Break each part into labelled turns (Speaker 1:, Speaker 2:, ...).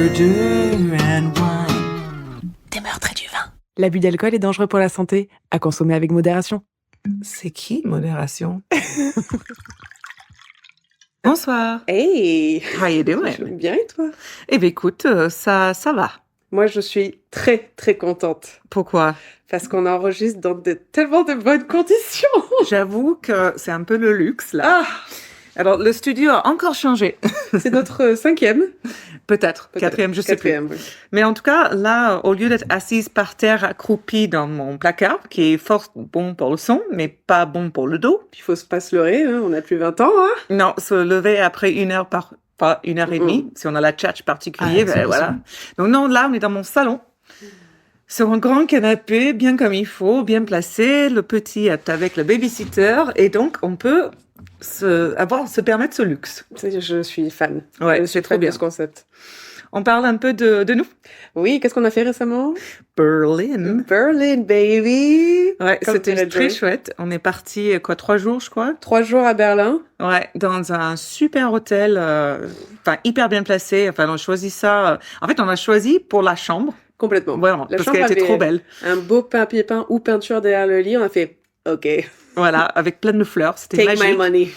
Speaker 1: murder and wine.
Speaker 2: Des meurtres et du vin.
Speaker 3: L'abus d'alcool est dangereux pour la santé, à consommer avec modération.
Speaker 4: C'est qui, modération? Bonsoir.
Speaker 5: Hey!
Speaker 4: How you doing?
Speaker 5: Bien et toi?
Speaker 4: Eh bien, écoute, ça va.
Speaker 5: Moi, je suis très, très contente.
Speaker 4: Pourquoi?
Speaker 5: Parce qu'on enregistre dans tellement de bonnes conditions.
Speaker 4: J'avoue que c'est un peu le luxe, là.
Speaker 5: Ah!
Speaker 4: Alors, le studio a encore changé.
Speaker 5: C'est notre cinquième.
Speaker 4: Peut-être. Quatrième, je sais plus.
Speaker 5: Quatrième, oui.
Speaker 4: Mais en tout cas, là, au lieu d'être assise par terre, accroupie dans mon placard, qui est fort bon pour le son, mais pas bon pour le dos.
Speaker 5: Puis il faut pas se leurrer, hein, on a plus 20 ans. Hein.
Speaker 4: Non, se lever après pas une heure et demie, si on a la tchatch particulier, ben voilà. Donc non, là, on est dans mon salon, sur un grand canapé, bien comme il faut, bien placé. Le petit est avec le babysitter, et donc on peut se permettre ce luxe.
Speaker 5: Je suis fan.
Speaker 4: Ouais, c'est trop bien
Speaker 5: ce concept.
Speaker 4: On parle un peu de nous.
Speaker 5: Oui, qu'est-ce qu'on a fait récemment?
Speaker 4: Berlin,
Speaker 5: baby!
Speaker 4: Ouais,
Speaker 5: Comme
Speaker 4: c'était
Speaker 5: dirait
Speaker 4: très
Speaker 5: Joy.
Speaker 4: chouette. On est parti, 3 jours, je crois.
Speaker 5: 3 jours à Berlin.
Speaker 4: Ouais, dans un super hôtel, hyper bien placé. Enfin, on a choisi ça. En fait, on a choisi pour la chambre.
Speaker 5: Complètement.
Speaker 4: Vraiment,
Speaker 5: La
Speaker 4: parce
Speaker 5: chambre
Speaker 4: qu'elle était
Speaker 5: avait
Speaker 4: trop belle.
Speaker 5: Un beau papier peint ou peinture derrière le lit. On a fait, OK,
Speaker 4: Voilà, avec plein de fleurs. C'était
Speaker 5: take
Speaker 4: magique.
Speaker 5: my money.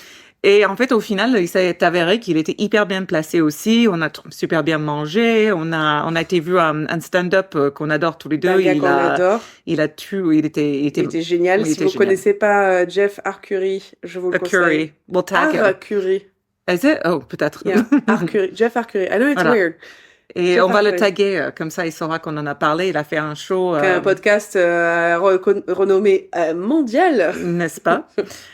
Speaker 4: Et en fait, au final, il s'est avéré qu'il était hyper bien placé aussi. On a super bien mangé. On a été vu un stand-up qu'on adore tous les deux.
Speaker 5: Un gars qu'on adore.
Speaker 4: Il
Speaker 5: était génial.
Speaker 4: il
Speaker 5: Si
Speaker 4: était
Speaker 5: vous
Speaker 4: génial.
Speaker 5: connaissez pas Jeff Arcuri, je vous le conseille.
Speaker 4: Curry. We'll tag him.
Speaker 5: Arcuri.
Speaker 4: Is it? Oh, peut-être.
Speaker 5: Yeah, Arcuri. Jeff Arcuri. I know it's
Speaker 4: Voilà.
Speaker 5: weird.
Speaker 4: Et
Speaker 5: Jeff
Speaker 4: on va le
Speaker 5: Arcuri.
Speaker 4: taguer, comme ça il saura qu'on en a parlé. Il a fait un show.
Speaker 5: Un podcast renommé mondial.
Speaker 4: N'est-ce pas?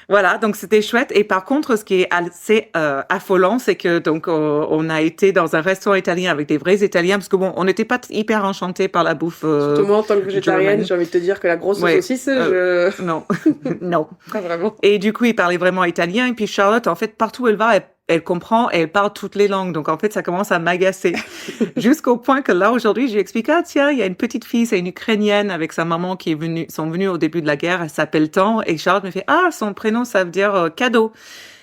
Speaker 4: Voilà, donc c'était chouette. Et par contre, ce qui est assez affolant, c'est que donc on a été dans un restaurant italien avec des vrais Italiens, parce que bon, on n'était pas hyper enchantés par la bouffe.
Speaker 5: Surtout moi, en tant que végétarienne,
Speaker 4: German.
Speaker 5: j'ai envie de te dire que la grosse
Speaker 4: Ouais,
Speaker 5: saucisse, je...
Speaker 4: Non, non.
Speaker 5: Pas vraiment.
Speaker 4: Et du coup, il parlait vraiment italien. Et puis Charlotte, en fait, partout où elle va, elle comprend et elle parle toutes les langues. Donc, en fait, ça commence à m'agacer. Jusqu'au point que là, aujourd'hui, j'ai expliqué, ah, tiens, il y a une petite fille, c'est une Ukrainienne avec sa maman qui sont venues au début de la guerre. Elle s'appelle tant. Et Charlotte me fait, ah, son prénom, ça veut dire cadeau.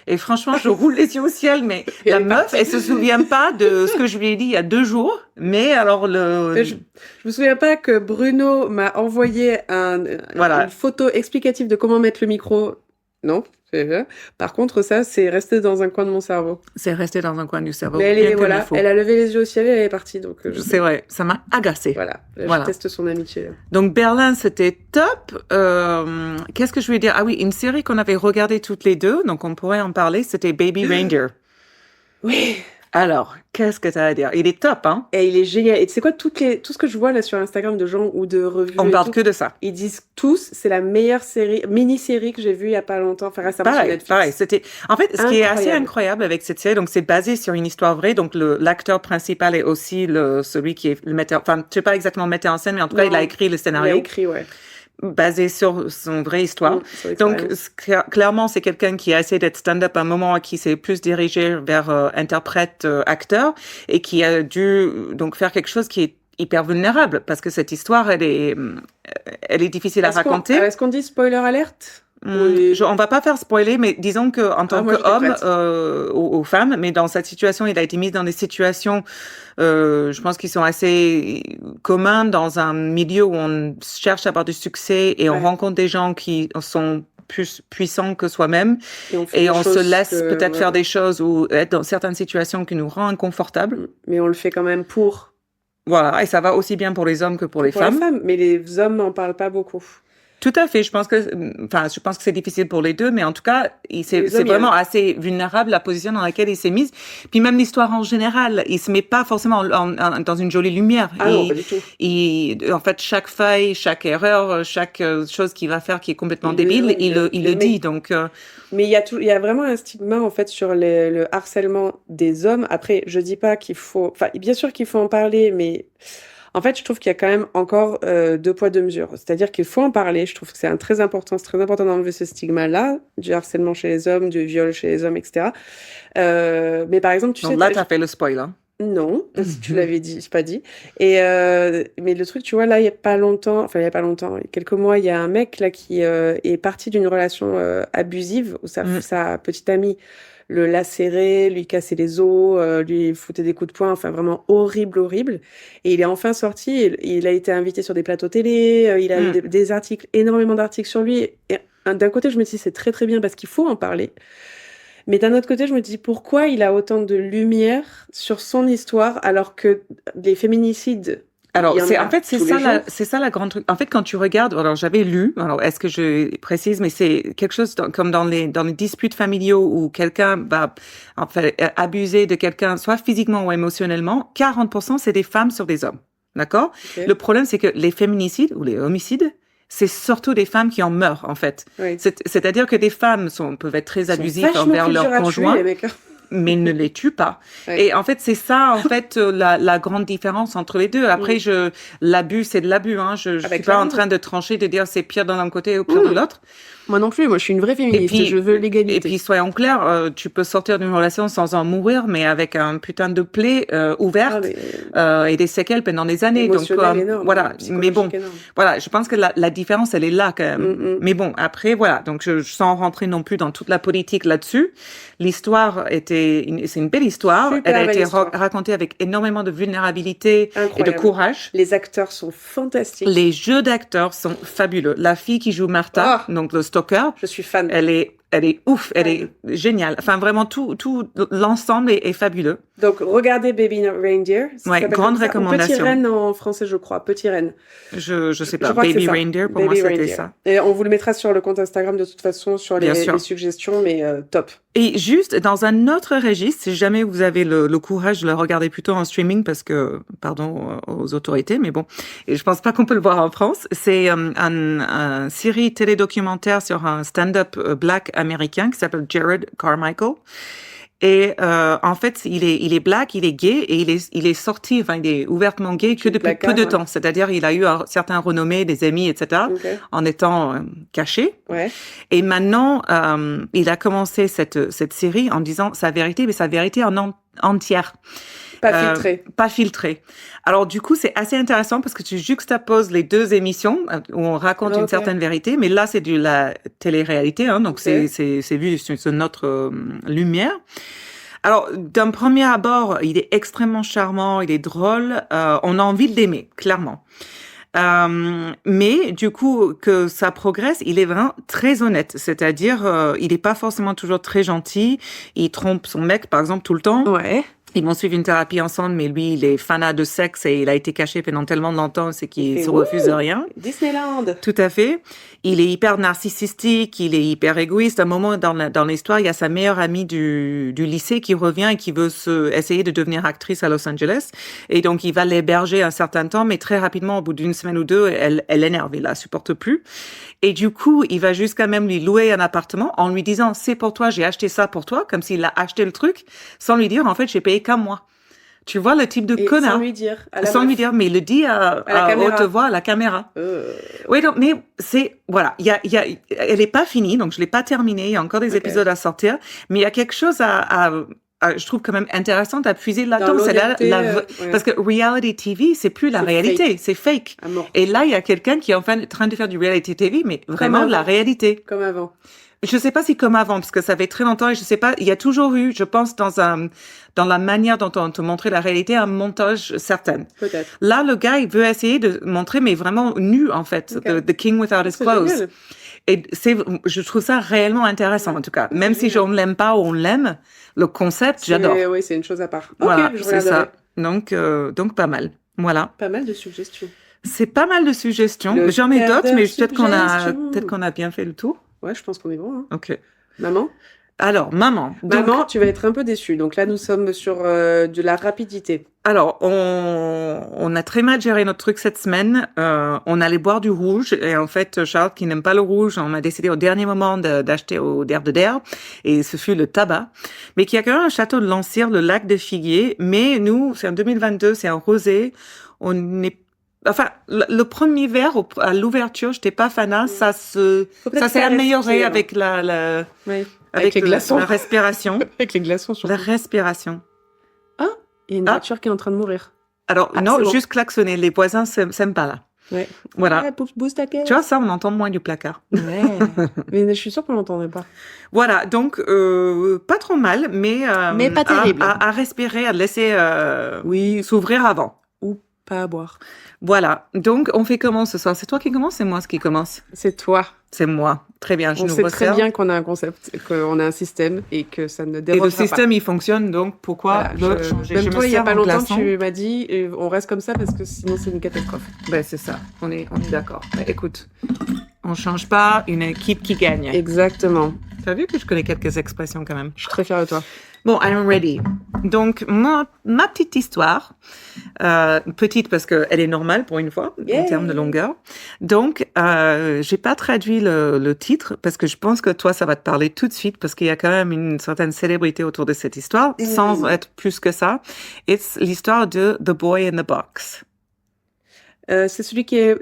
Speaker 4: Et franchement, je roule les yeux au ciel, mais la meuf, elle se souvient pas de ce que je lui ai dit il y a 2 jours. Mais alors,
Speaker 5: Je me souviens pas que Bruno m'a envoyé une photo explicative de comment mettre le micro. Non, c'est vrai. Par contre, ça, c'est resté dans un coin de mon cerveau.
Speaker 4: c'est resté dans un coin du cerveau.
Speaker 5: Mais
Speaker 4: bien comme il faut.
Speaker 5: elle a levé les yeux au ciel et elle est partie. Donc,
Speaker 4: C'est vrai, ça m'a agacée.
Speaker 5: Voilà,
Speaker 4: Voilà.
Speaker 5: je teste son amitié.
Speaker 4: Donc Berlin, c'était top. Qu'est-ce que je voulais dire? Ah oui, une série qu'on avait regardée toutes les deux, donc on pourrait en parler, c'était Baby Reindeer.
Speaker 5: Oui.
Speaker 4: Alors, qu'est-ce que t'as à dire? Il est top, hein?
Speaker 5: Et il est génial. Et tu sais quoi, tout ce que je vois là sur Instagram de gens ou de revues,
Speaker 4: On
Speaker 5: et
Speaker 4: parle
Speaker 5: tout,
Speaker 4: que de ça.
Speaker 5: ils disent tous, c'est la meilleure mini-série que j'ai vue il y a pas longtemps, enfin récemment sur Netflix.
Speaker 4: Pareil. C'était, en fait, ce qui est assez
Speaker 5: Incroyable.
Speaker 4: incroyable avec cette série, donc c'est basé sur une histoire vraie, donc l'acteur principal est aussi celui qui est le metteur, enfin, je sais pas exactement le metteur en scène, mais en tout cas,
Speaker 5: Non.
Speaker 4: il a écrit le
Speaker 5: Il a
Speaker 4: scénario,
Speaker 5: écrit, ouais.
Speaker 4: basé sur son vraie histoire.
Speaker 5: Sur
Speaker 4: Donc,
Speaker 5: l'expérience.
Speaker 4: clairement, c'est quelqu'un qui a essayé d'être stand-up à un moment, qui s'est plus dirigé vers interprète, acteur, et qui a dû donc faire quelque chose qui est hyper vulnérable, parce que cette histoire, elle est difficile à raconter.
Speaker 5: Est-ce qu'on dit spoiler alerte?
Speaker 4: On va pas faire spoiler, mais disons que en tant
Speaker 5: moi, je
Speaker 4: qu'homme
Speaker 5: déprête.
Speaker 4: aux femmes, mais dans cette situation, il a été mis dans des situations, je pense qu'ils sont assez communs dans un milieu où on cherche à avoir du succès et on
Speaker 5: Ouais.
Speaker 4: rencontre des gens qui sont plus puissants que soi-même
Speaker 5: fait
Speaker 4: et
Speaker 5: des
Speaker 4: on se
Speaker 5: choses
Speaker 4: laisse
Speaker 5: que-
Speaker 4: peut-être
Speaker 5: ouais.
Speaker 4: faire des choses ou être dans certaines situations qui nous rendent inconfortables.
Speaker 5: Mais on le fait quand même pour
Speaker 4: Voilà, et ça va aussi bien pour les hommes que pour les femmes.
Speaker 5: Mais les hommes n'en parlent pas beaucoup.
Speaker 4: Tout à fait. Je pense que c'est difficile pour les deux, mais en tout cas, c'est vraiment assez vulnérable la position dans laquelle il s'est mis. Puis même l'histoire en général, il se met pas forcément dans une jolie lumière.
Speaker 5: Non, pas du tout.
Speaker 4: En fait, chaque faille, chaque erreur, chaque chose qu'il va faire qui est complètement débile, il le dit. Donc,
Speaker 5: mais il y a vraiment un stigma en fait sur le harcèlement des hommes. Après, je dis pas qu'il faut, enfin, bien sûr qu'il faut en parler, mais en fait, je trouve qu'il y a quand même encore 2 poids 2 mesures. C'est-à-dire qu'il faut en parler. Je trouve que c'est très important d'enlever ce stigma-là, du harcèlement chez les hommes, du viol chez les hommes, etc. Mais par exemple, tu
Speaker 4: donc
Speaker 5: sais...
Speaker 4: là, t'as fait le spoil, hein.
Speaker 5: Non, si tu l'avais dit, j'ai pas dit. Et mais le truc, tu vois, là, il y a pas longtemps, il y a quelques mois, il y a un mec là qui est parti d'une relation abusive où sa petite amie le lacérer, lui casser les os, lui foutait des coups de poing, enfin vraiment horrible, horrible. Et il est enfin sorti, il a été invité sur des plateaux télé, il a eu des articles, énormément d'articles sur lui. Et d'un côté, je me dis c'est très très bien parce qu'il faut en parler. Mais d'un autre côté, je me dis pourquoi il a autant de lumière sur son histoire alors que les féminicides,
Speaker 4: Alors,
Speaker 5: il y en a
Speaker 4: c'est
Speaker 5: tous les jours.
Speaker 4: c'est ça la grande truc. En fait, quand tu regardes, alors j'avais lu, alors est-ce que je précise, mais c'est quelque chose comme dans les disputes familiaux où quelqu'un va, en fait, abuser de quelqu'un, soit physiquement ou émotionnellement, 40% c'est des femmes sur des hommes. D'accord?
Speaker 5: Ok.
Speaker 4: Le problème, c'est que les féminicides ou les homicides, c'est surtout des femmes qui en meurent, en fait.
Speaker 5: Oui.
Speaker 4: C'est-à-dire que des femmes peuvent être très
Speaker 5: Ils sont
Speaker 4: abusives
Speaker 5: vachement
Speaker 4: envers
Speaker 5: plus
Speaker 4: leur
Speaker 5: durs à tuer,
Speaker 4: conjoint,
Speaker 5: les mecs, hein.
Speaker 4: mais ne les tue pas.
Speaker 5: Ouais.
Speaker 4: Et en fait, c'est ça, en fait, la grande différence entre les deux. Après, l'abus, c'est de l'abus, hein. Je
Speaker 5: Ah bah,
Speaker 4: suis pas en
Speaker 5: clairement.
Speaker 4: train de trancher, de dire c'est pire d'un côté ou pire de l'autre.
Speaker 5: Moi non plus, moi je suis une vraie féministe, je veux l'égalité.
Speaker 4: Et puis, soyons clairs, tu peux sortir d'une relation sans en mourir, mais avec un putain de plaie ouverte et des séquelles pendant des années. Donc,
Speaker 5: énorme,
Speaker 4: voilà. Mais bon,
Speaker 5: énorme.
Speaker 4: voilà, je pense que la différence, elle est là quand même. Mais bon, après, voilà. Donc, sans rentrer non plus dans toute la politique là-dessus, l'histoire c'est une belle histoire.
Speaker 5: Super
Speaker 4: Elle a
Speaker 5: belle
Speaker 4: été
Speaker 5: histoire.
Speaker 4: racontée avec énormément de vulnérabilité et de
Speaker 5: Incroyable.
Speaker 4: courage.
Speaker 5: Les acteurs sont fantastiques.
Speaker 4: Les jeux d'acteurs sont fabuleux. La fille qui joue Martha, donc le stalker,
Speaker 5: Je suis fan.
Speaker 4: elle est ouf, elle est géniale. Enfin, vraiment, tout l'ensemble est fabuleux.
Speaker 5: Donc, regardez Baby Reindeer. Ça
Speaker 4: Ouais,
Speaker 5: s'appelle
Speaker 4: grande
Speaker 5: comme ça. Ou
Speaker 4: recommandation.
Speaker 5: Petit Renne en français, je crois. Petit Renne.
Speaker 4: Je sais pas.
Speaker 5: Je crois que
Speaker 4: Baby
Speaker 5: c'est ça.
Speaker 4: Reindeer, pour
Speaker 5: Baby
Speaker 4: moi, c'était
Speaker 5: Reindeer.
Speaker 4: ça.
Speaker 5: Et on vous le mettra sur le compte Instagram de toute façon, sur
Speaker 4: Bien sûr.
Speaker 5: les suggestions, mais top.
Speaker 4: Et juste dans un autre registre, si jamais vous avez le courage de le regarder plutôt en streaming, parce que, pardon aux autorités, mais bon, et je pense pas qu'on peut le voir en France, c'est une série télédocumentaire sur un stand-up black américain qui s'appelle Jared Carmichael. Et en fait, il est black, il est gay et il est sorti, enfin il est ouvertement gay que depuis peu de temps. C'est-à-dire il a eu un certain renommée, des amis, etc.
Speaker 5: Okay.
Speaker 4: En étant caché.
Speaker 5: Ouais.
Speaker 4: Et maintenant, il a commencé cette série en disant sa vérité, mais sa vérité entière.
Speaker 5: Pas filtré.
Speaker 4: Pas filtré. Alors du coup, c'est assez intéressant parce que tu juxtaposes les deux émissions où on raconte une certaine vérité, mais là c'est de la télé-réalité, hein, donc c'est vu sur notre lumière. Alors d'un premier abord, il est extrêmement charmant, il est drôle, on a envie de l'aimer, clairement. Mais du coup, que ça progresse, il est vraiment très honnête. C'est-à-dire, il est pas forcément toujours très gentil. Il trompe son mec, par exemple, tout le temps.
Speaker 5: Ouais.
Speaker 4: Ils vont suivre une thérapie ensemble, mais lui, il est fanat de sexe et il a été caché pendant tellement longtemps, c'est qu'il se refuse de rien.
Speaker 5: Disneyland.
Speaker 4: Tout à fait. Il est hyper narcissistique, il est hyper égoïste. À un moment dans l'histoire, il y a sa meilleure amie du lycée qui revient et qui veut essayer de devenir actrice à Los Angeles. Et donc, il va l'héberger un certain temps, mais très rapidement, au bout d'une semaine ou deux, elle énerve, il la supporte plus. Et du coup, il va jusqu'à même lui louer un appartement en lui disant, c'est pour toi, j'ai acheté ça pour toi, comme s'il a acheté le truc, sans lui dire, en fait, j'ai payé qu'un mois. Tu vois le type de connard.
Speaker 5: Sans lui dire.
Speaker 4: Sans lui dire, mais il le dit à haute voix à la caméra. Oui, donc, mais voilà, elle est pas finie, donc je l'ai pas terminée, il y a encore des épisodes à sortir, mais il y a quelque chose je trouve quand même intéressant à puiser là-dedans. Parce que reality TV, c'est plus la réalité, c'est fake. Et là, il y a quelqu'un qui est en train de faire du reality TV, mais vraiment de la réalité.
Speaker 5: Comme avant.
Speaker 4: Je sais pas si comme avant, parce que ça fait très longtemps et je sais pas, il y a toujours eu, je pense, dans la manière dont on te montrait la réalité, un montage certain.
Speaker 5: Peut-être.
Speaker 4: Là, le gars, il veut essayer de montrer, mais vraiment nu, en fait. The King Without His Clothes.
Speaker 5: Génial.
Speaker 4: Et je trouve ça réellement intéressant, en tout cas. Même si on ne l'aime pas ou on l'aime, le concept, j'adore.
Speaker 5: Oui, c'est une chose à part.
Speaker 4: Voilà,
Speaker 5: okay,
Speaker 4: c'est ça. Donc pas mal. Voilà.
Speaker 5: Pas mal de suggestions.
Speaker 4: C'est pas mal de suggestions. J'en ai d'autres, mais peut-être qu'on a bien fait le tour.
Speaker 5: Ouais, je pense qu'on est bon. Hein.
Speaker 4: Ok.
Speaker 5: Maman?
Speaker 4: Alors, maman.
Speaker 5: Maman, tu vas être un peu déçue. Donc là, nous sommes sur de la rapidité.
Speaker 4: Alors, on a très mal géré notre truc cette semaine. On allait boire du rouge. Et en fait, Charles, qui n'aime pas le rouge, on a décidé au dernier moment d'acheter au Der de Der. Et ce fut le tabac. Mais qui a quand même un château de Landcire, le lac de Figuier. Mais nous, c'est en 2022, c'est un rosé. Enfin, le premier verre à l'ouverture, j'étais pas fanat. Ça s'est amélioré avec avec les glaçons. La respiration.
Speaker 5: Avec les glaçons, surtout.
Speaker 4: La respiration.
Speaker 5: Ah, il y a une voiture qui est en train de mourir.
Speaker 4: Alors, non, juste klaxonner. Les voisins s'aiment pas là.
Speaker 5: Ouais.
Speaker 4: Voilà.
Speaker 5: Ouais, boost ta caisse.
Speaker 4: Tu vois, ça, on entend moins du placard.
Speaker 5: Ouais. Mais je suis sûre qu'on l'entendrait pas.
Speaker 4: Voilà, donc pas trop mal, mais
Speaker 5: pas terrible.
Speaker 4: À respirer, à laisser
Speaker 5: Oui.
Speaker 4: s'ouvrir avant.
Speaker 5: Ou pas à boire.
Speaker 4: Voilà, donc on fait comment ce soir? C'est toi qui commence, c'est moi qui commence?
Speaker 5: C'est toi.
Speaker 4: C'est moi. Très bien, je
Speaker 5: On
Speaker 4: nous
Speaker 5: sait très
Speaker 4: resserre.
Speaker 5: bien qu'on a un concept, qu'on a un système et que ça ne
Speaker 4: Et
Speaker 5: dérogera
Speaker 4: le système, il fonctionne, donc pourquoi
Speaker 5: Voilà,
Speaker 4: le changer?
Speaker 5: Même
Speaker 4: Je
Speaker 5: toi,
Speaker 4: me
Speaker 5: il y a
Speaker 4: sers
Speaker 5: pas
Speaker 4: un
Speaker 5: longtemps,
Speaker 4: glaçon.
Speaker 5: tu m'as dit on reste comme ça parce que sinon c'est une catastrophe.
Speaker 4: Ben, c'est ça, on est d'accord. Ben, écoute, on change pas une équipe qui gagne.
Speaker 5: Exactement.
Speaker 4: Tu as vu que je connais quelques expressions quand même?
Speaker 5: Je suis très fière de toi.
Speaker 4: Bon, I'm ready. Donc, ma petite histoire, petite parce qu'elle est normale pour une fois, en termes de longueur. Donc, j'ai pas traduit le titre parce que je pense que toi, ça va te parler tout de suite parce qu'il y a quand même une certaine célébrité autour de cette histoire, sans être plus que ça. C'est l'histoire de The Boy in the Box.
Speaker 5: C'est celui qui est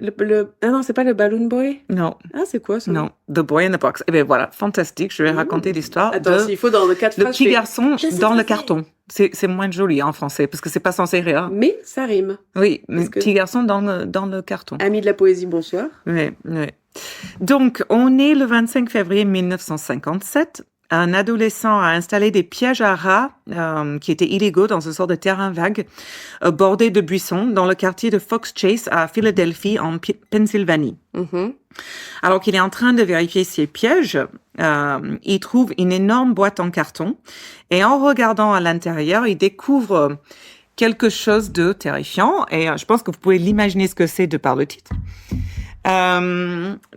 Speaker 5: Ah non, c'est pas le Balloon Boy?
Speaker 4: Non.
Speaker 5: Ah, c'est quoi ça?
Speaker 4: Non, The Boy in the Box. Eh bien voilà, fantastique. Je vais raconter l'histoire
Speaker 5: Attends,
Speaker 4: de
Speaker 5: s'il faut dans le 4
Speaker 4: le
Speaker 5: phrases,
Speaker 4: petit
Speaker 5: je fais-
Speaker 4: garçon
Speaker 5: Je sais
Speaker 4: dans
Speaker 5: ce
Speaker 4: le
Speaker 5: que
Speaker 4: carton. C'est moins joli en français parce que c'est pas censé rire.
Speaker 5: Mais ça rime.
Speaker 4: Oui, le
Speaker 5: Est-ce que-
Speaker 4: petit garçon dans le carton.
Speaker 5: Ami de la poésie, bonsoir.
Speaker 4: Oui, oui. Donc, on est le 25 février 1957. Un adolescent a installé des pièges à rats qui étaient illégaux dans une sorte de terrain vague bordé de buissons dans le quartier de Fox Chase à Philadelphie en Pennsylvanie.
Speaker 5: Mhm.
Speaker 4: Alors qu'il est en train de vérifier ses pièges, il trouve une énorme boîte en carton et en regardant à l'intérieur, il découvre quelque chose de terrifiant et je pense que vous pouvez l'imaginer ce que c'est de par le titre.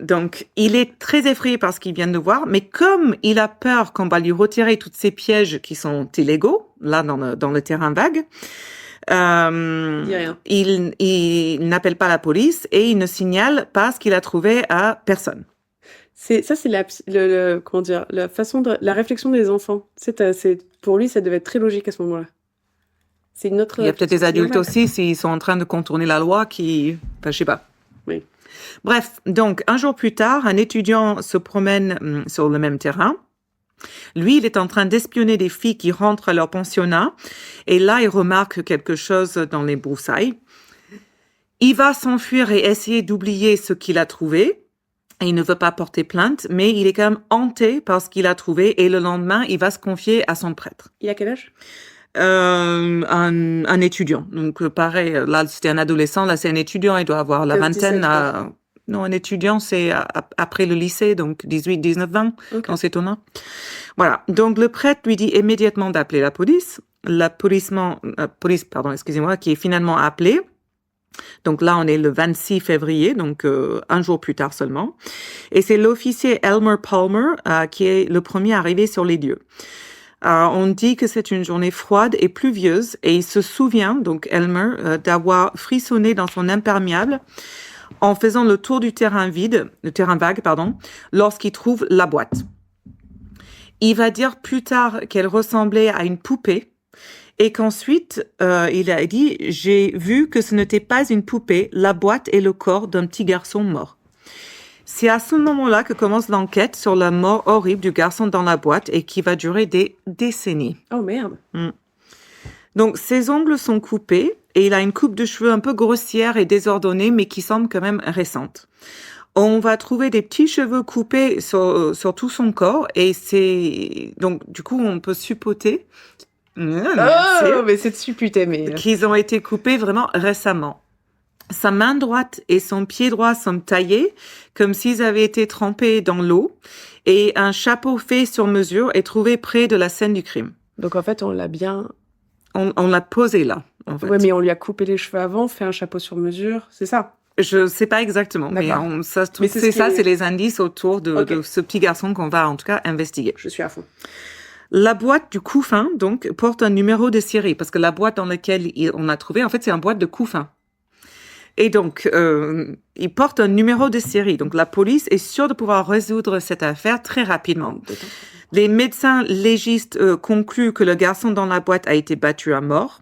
Speaker 4: Donc, il est très effrayé par ce qu'il vient de voir, mais comme il a peur qu'on va lui retirer tous ces pièges qui sont illégaux, là, dans le terrain vague,
Speaker 5: Dis rien.
Speaker 4: il n'appelle pas la police et il ne signale pas ce qu'il a trouvé à personne.
Speaker 5: C'est comment dire, la façon de la réflexion des enfants. Pour lui, ça devait être très logique à ce moment-là. C'est une autre.
Speaker 4: Il y a peut-être des adultes
Speaker 5: normal.
Speaker 4: aussi, s'ils sont en train de contourner la loi, enfin, je sais pas.
Speaker 5: Oui.
Speaker 4: Bref, donc, un jour plus tard, un étudiant se promène sur le même terrain. Lui, il est en train d'espionner des filles qui rentrent à leur pensionnat. Et là, il remarque quelque chose dans les broussailles. Il va s'enfuir et essayer d'oublier ce qu'il a trouvé. Et il ne veut pas porter plainte, mais il est quand même hanté par ce qu'il a trouvé. Et le lendemain, il va se confier à son prêtre.
Speaker 5: Il a quel âge?
Speaker 4: Un étudiant. Donc, pareil, là, c'était un adolescent. Là, c'est un étudiant. Il doit avoir la
Speaker 5: 15,
Speaker 4: vingtaine.
Speaker 5: 17, quoi.
Speaker 4: Non, un étudiant, c'est après le lycée, donc 18, 19, 20,
Speaker 5: Ok.
Speaker 4: dans ces taux-là. Voilà. Donc, le prêtre lui dit immédiatement d'appeler la police. La police, excusez-moi, qui est finalement appelée. Donc là, on est le 26 février, donc un jour plus tard seulement. Et c'est l'officier Elmer Palmer qui est le premier arrivé sur les lieux. On dit que c'est une journée froide et pluvieuse et il se souvient, donc Elmer, d'avoir frissonné dans son imperméable en faisant le tour du terrain vague, lorsqu'il trouve la boîte. Il va dire plus tard qu'elle ressemblait à une poupée et qu'ensuite, il a dit « J'ai vu que ce n'était pas une poupée, la boîte et le corps d'un petit garçon mort. » C'est à ce moment-là que commence l'enquête sur la mort horrible du garçon dans la boîte et qui va durer des décennies.
Speaker 5: Oh merde.
Speaker 4: Donc, ses ongles sont coupés et il a une coupe de cheveux un peu grossière et désordonnée, mais qui semble quand même récente. On va trouver des petits cheveux coupés sur tout son corps et donc, du coup, on peut supposer
Speaker 5: Oh, mais c'est supputé, mais.
Speaker 4: qu'ils ont été coupés vraiment récemment. Sa main droite et son pied droit sont taillés comme s'ils avaient été trempés dans l'eau et un chapeau fait sur mesure est trouvé près de la scène du crime.
Speaker 5: Donc en fait, on l'a bien.
Speaker 4: On l'a posé là, en fait.
Speaker 5: Ouais, mais on lui a coupé les cheveux avant, fait un chapeau sur mesure, c'est ça.
Speaker 4: Je sais pas exactement, mais
Speaker 5: D'accord.
Speaker 4: c'est les indices autour de ce petit garçon qu'on va en tout cas investiguer.
Speaker 5: Je suis à fond.
Speaker 4: La boîte du couffin, donc, porte un numéro de série parce que la boîte dans laquelle on a trouvé, en fait, c'est une boîte de couffin. Et donc, il porte un numéro de série. Donc, la police est sûre de pouvoir résoudre cette affaire très rapidement. Les médecins légistes concluent que le garçon dans la boîte a été battu à mort.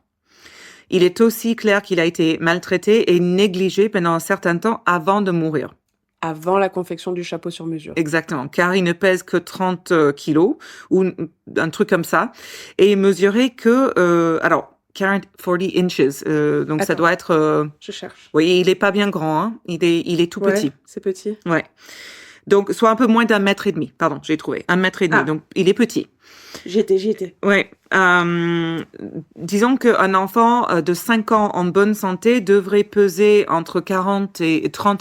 Speaker 4: Il est aussi clair qu'il a été maltraité et négligé pendant un certain temps avant de mourir.
Speaker 5: Avant la confection du chapeau sur mesure.
Speaker 4: Exactement, car il ne pèse que 30 kilos ou un truc comme ça. Et il mesurait que... 40 inches. Donc ça
Speaker 5: Attends.
Speaker 4: doit être...
Speaker 5: Je cherche.
Speaker 4: oui, il est pas bien grand, hein. Il est tout
Speaker 5: Ouais,
Speaker 4: petit.
Speaker 5: c'est petit.
Speaker 4: Ouais. Donc, soit un peu moins d'1,5 mètre. Pardon, j'ai trouvé. 1,5 mètre.
Speaker 5: Ah.
Speaker 4: Donc, il est petit.
Speaker 5: J'y étais.
Speaker 4: Ouais. Disons qu'un enfant de 5 ans en bonne santé devrait peser entre 30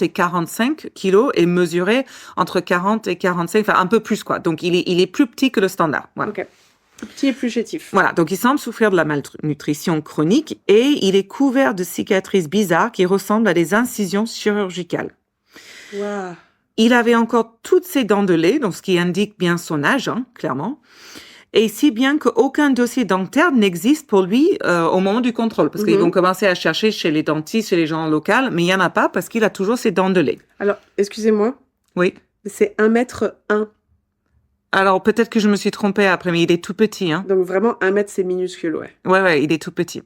Speaker 4: et 45 kilos et mesurer entre 40 et 45, enfin un peu plus quoi. Donc il est plus petit que le standard. Voilà.
Speaker 5: Ok. Plus petit et plus chétif.
Speaker 4: Voilà, donc il semble souffrir de la malnutrition chronique et il est couvert de cicatrices bizarres qui ressemblent à des incisions chirurgicales.
Speaker 5: Waouh.
Speaker 4: Il avait encore toutes ses dents de lait, donc ce qui indique bien son âge, hein, clairement. Et si bien qu'aucun dossier dentaire n'existe pour lui au moment du contrôle. Parce qu'ils vont commencer à chercher chez les dentistes, chez les gens locaux, mais il n'y en a pas parce qu'il a toujours ses dents de lait.
Speaker 5: Alors, excusez-moi,
Speaker 4: Oui.
Speaker 5: c'est 1,1 m.
Speaker 4: Alors peut-être que je me suis trompée après, mais il est tout petit. Hein.
Speaker 5: Donc vraiment, 1 mètre, c'est minuscule, ouais.
Speaker 4: Ouais, il est tout petit.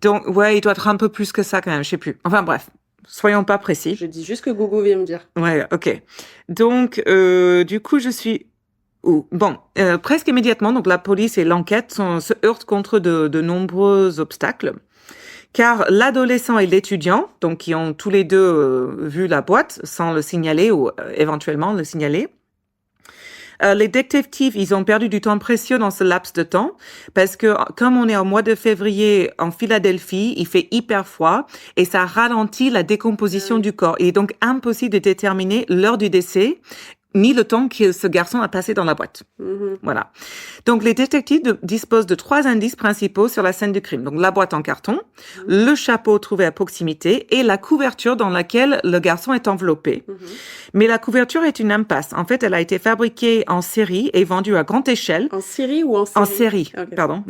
Speaker 4: Donc, ouais, il doit être un peu plus que ça quand même, je sais plus. Enfin bref, soyons pas précis.
Speaker 5: Je dis juste que Google vient me dire.
Speaker 4: Ouais, ok. Donc, du coup, je suis... presque immédiatement, donc la police et l'enquête se heurtent contre de nombreux obstacles, car l'adolescent et l'étudiant, donc qui ont tous les deux vu la boîte sans le signaler ou éventuellement le signaler, les détectives, ils ont perdu du temps précieux dans ce laps de temps parce que comme on est au mois de février en Philadelphie, il fait hyper froid et ça ralentit la décomposition du corps. Il est donc impossible de déterminer l'heure du décès ni le temps que ce garçon a passé dans la boîte. Voilà. Donc, les détectives disposent de 3 indices principaux sur la scène du crime. Donc, la boîte en carton, le chapeau trouvé à proximité et la couverture dans laquelle le garçon est enveloppé. Mais la couverture est une impasse. En fait, elle a été fabriquée en série et vendue à grande échelle.
Speaker 5: En Syrie ou en série?
Speaker 4: En série,
Speaker 5: Ok.
Speaker 4: pardon.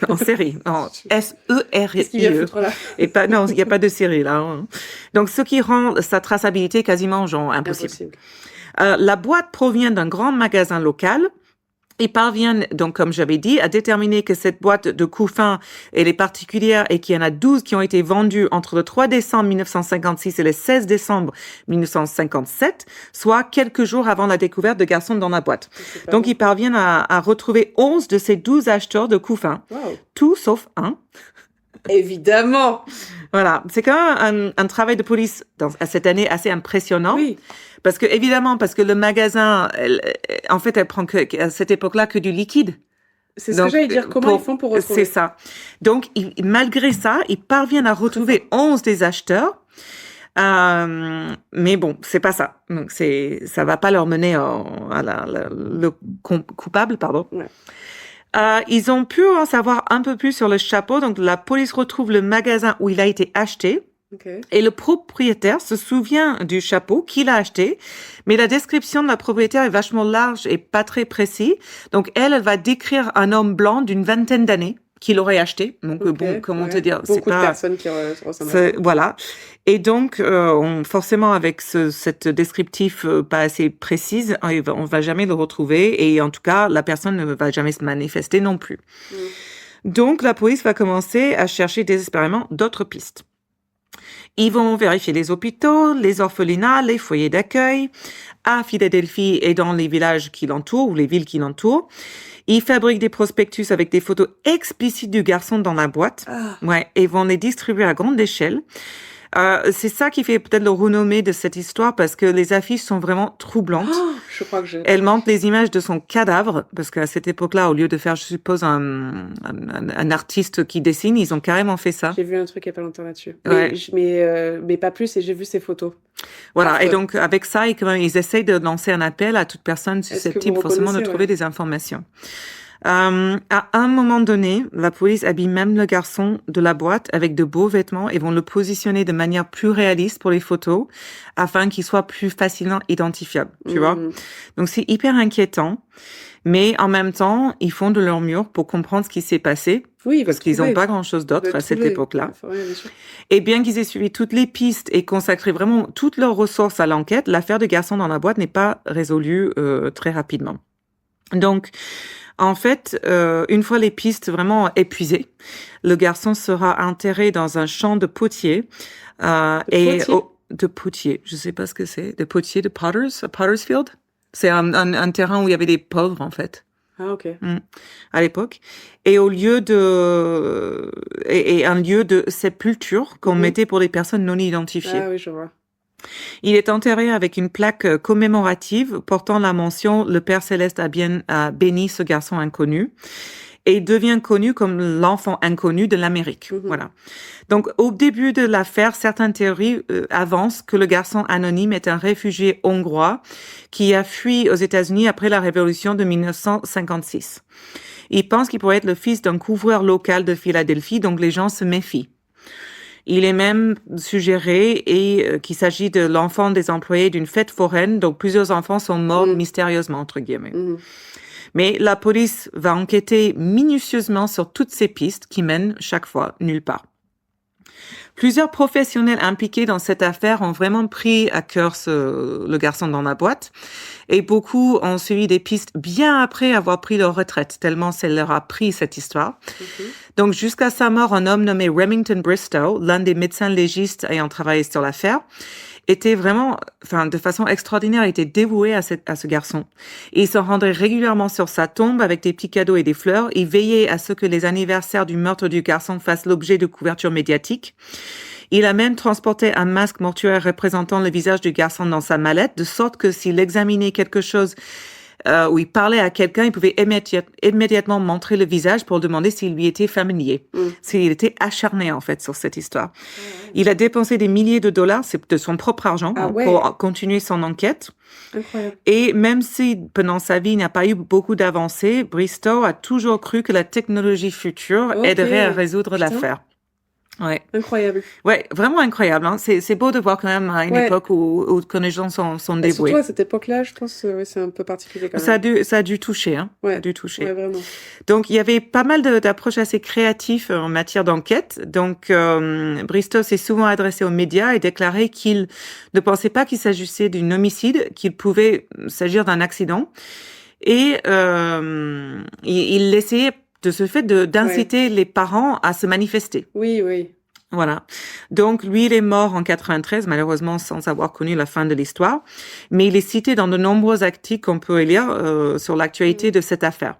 Speaker 4: En série. En S-E-R-I-E.
Speaker 5: Qu'est-ce qu'il vient foutre là?
Speaker 4: Et pas, non, il n'y a pas de série là. Hein. Donc, ce qui rend sa traçabilité quasiment genre impossible. La boîte provient d'un grand magasin local. Ils parviennent, donc, comme j'avais dit, à déterminer que cette boîte de couffin, elle est particulière et qu'il y en a 12 qui ont été vendues entre le 3 décembre 1956 et le 16 décembre 1957, soit quelques jours avant la découverte de garçons dans la boîte. Donc, ils parviennent à retrouver 11 de ces 12 acheteurs de couffins.
Speaker 5: Wow.
Speaker 4: Tout sauf un.
Speaker 5: Évidemment.
Speaker 4: Voilà. C'est quand même un travail de police à cette année assez impressionnant.
Speaker 5: Oui.
Speaker 4: Parce que le magasin, en fait, elle prend à cette époque-là que du liquide.
Speaker 5: C'est ce que j'allais dire. Comment ils font pour retrouver?
Speaker 4: C'est ça. Donc, malgré ça, ils parviennent à retrouver 11 des acheteurs. Mais bon, c'est pas ça. Donc, ça va pas leur mener le coupable, pardon.
Speaker 5: Ouais.
Speaker 4: Ils ont pu en savoir un peu plus sur le chapeau. Donc, la police retrouve le magasin où il a été acheté.
Speaker 5: Okay.
Speaker 4: Et le propriétaire se souvient du chapeau qu'il a acheté, mais la description de la propriétaire est vachement large et pas très précise. Donc, elle va décrire un homme blanc d'une 20aine d'années qu'il aurait acheté. Donc, bon, comment te dire,
Speaker 5: beaucoup
Speaker 4: c'est pas...
Speaker 5: de personnes qui ressemblent à ça.
Speaker 4: Voilà. Et donc, forcément, avec cette descriptif pas assez précise, on va jamais le retrouver. Et en tout cas, la personne ne va jamais se manifester non plus. Donc, la police va commencer à chercher désespérément d'autres pistes. Ils vont vérifier les hôpitaux, les orphelinats, les foyers d'accueil à Philadelphie et dans les villages qui l'entourent ou les villes qui l'entourent. Ils fabriquent des prospectus avec des photos explicites du garçon dans la boîte. Ouais, et vont les distribuer à grande échelle. C'est ça qui fait peut-être le renommée de cette histoire parce que les affiches sont vraiment troublantes.
Speaker 5: Je crois que j'ai...
Speaker 4: Elles montrent les images de son cadavre parce qu'à cette époque-là, au lieu de faire, je suppose, un artiste qui dessine, ils ont carrément fait ça.
Speaker 5: J'ai vu un truc il y a pas longtemps là-dessus.
Speaker 4: Ouais.
Speaker 5: Mais pas plus et j'ai vu ses photos.
Speaker 4: Voilà.
Speaker 5: Parfait.
Speaker 4: Et donc, avec ça, ils essayent de lancer un appel à toute personne susceptible forcément de trouver des informations. À un moment donné, la police habille même le garçon de la boîte avec de beaux vêtements et vont le positionner de manière plus réaliste pour les photos afin qu'il soit plus facilement identifiable, tu vois. Donc, c'est hyper inquiétant. Mais en même temps, ils font de leur mieux pour comprendre ce qui s'est passé.
Speaker 5: Oui,
Speaker 4: parce qu'ils n'ont pas grand-chose d'autre à cette époque-là. Et bien qu'ils aient suivi toutes les pistes et consacré vraiment toutes leurs ressources à l'enquête, l'affaire de garçon dans la boîte n'est pas résolue très rapidement. Donc, en fait, une fois les pistes vraiment épuisées, le garçon sera enterré dans un champ de potiers. De potiers, je sais pas ce que c'est. De potiers, de Potter's Field. C'est un terrain où il y avait des pauvres, en fait.
Speaker 5: Ah, ok.
Speaker 4: À l'époque, et un lieu de sépulture qu'on mettait pour les personnes non identifiées.
Speaker 5: Ah oui, je vois.
Speaker 4: Il est enterré avec une plaque commémorative portant la mention "Le Père Céleste a béni ce garçon inconnu", et il devient connu comme l'enfant inconnu de l'Amérique. Voilà. Donc, au début de l'affaire, certaines théories avancent que le garçon anonyme est un réfugié hongrois qui a fui aux États-Unis après la révolution de 1956. Ils pensent qu'il pourrait être le fils d'un couvreur local de Philadelphie, donc les gens se méfient. Il est même suggéré qu'il s'agit de l'enfant des employés d'une fête foraine, donc plusieurs enfants sont morts mystérieusement, entre guillemets. Mais la police va enquêter minutieusement sur toutes ces pistes qui mènent chaque fois nulle part. Plusieurs professionnels impliqués dans cette affaire ont vraiment pris à cœur le garçon dans la boîte, et beaucoup ont suivi des pistes bien après avoir pris leur retraite, tellement ça leur a pris cette histoire. Donc jusqu'à sa mort, un homme nommé Remington Bristow, l'un des médecins légistes ayant travaillé sur l'affaire, était vraiment, de façon extraordinaire, était dévoué à ce garçon. Et il se rendait régulièrement sur sa tombe avec des petits cadeaux et des fleurs. Il veillait à ce que les anniversaires du meurtre du garçon fassent l'objet de couverture médiatique. Il a même transporté un masque mortuaire représentant le visage du garçon dans sa mallette, de sorte que s'il examinait quelque chose où il parlait à quelqu'un, il pouvait immédiatement montrer le visage pour demander s'il lui était familier. Il était acharné, en fait, sur cette histoire. Il a dépensé des milliers de dollars, c'est de son propre argent, pour continuer son enquête.
Speaker 5: Incroyable.
Speaker 4: Et même si, pendant sa vie, il n'y a pas eu beaucoup d'avancées, Bristow a toujours cru que la technologie future aiderait à résoudre l'affaire. Ouais.
Speaker 5: Incroyable.
Speaker 4: Ouais, vraiment incroyable. Hein. C'est beau de voir quand même à une époque où les gens sont dévoués.
Speaker 5: Surtout à cette époque-là, je pense, c'est un peu particulier quand même.
Speaker 4: Ça a dû toucher, hein.
Speaker 5: Ouais.
Speaker 4: Ça a dû toucher.
Speaker 5: Ouais, vraiment.
Speaker 4: Donc, il y avait pas mal d'approches assez créatives en matière d'enquête. Donc, Bristow s'est souvent adressé aux médias et déclaré qu'il ne pensait pas qu'il s'agissait d'un homicide, qu'il pouvait s'agir d'un accident. Et il essayait de ce fait d'inciter les parents à se manifester.
Speaker 5: Oui, oui.
Speaker 4: Voilà. Donc, lui, il est mort en 93, malheureusement, sans avoir connu la fin de l'histoire. Mais il est cité dans de nombreux articles qu'on peut lire sur l'actualité de cette affaire.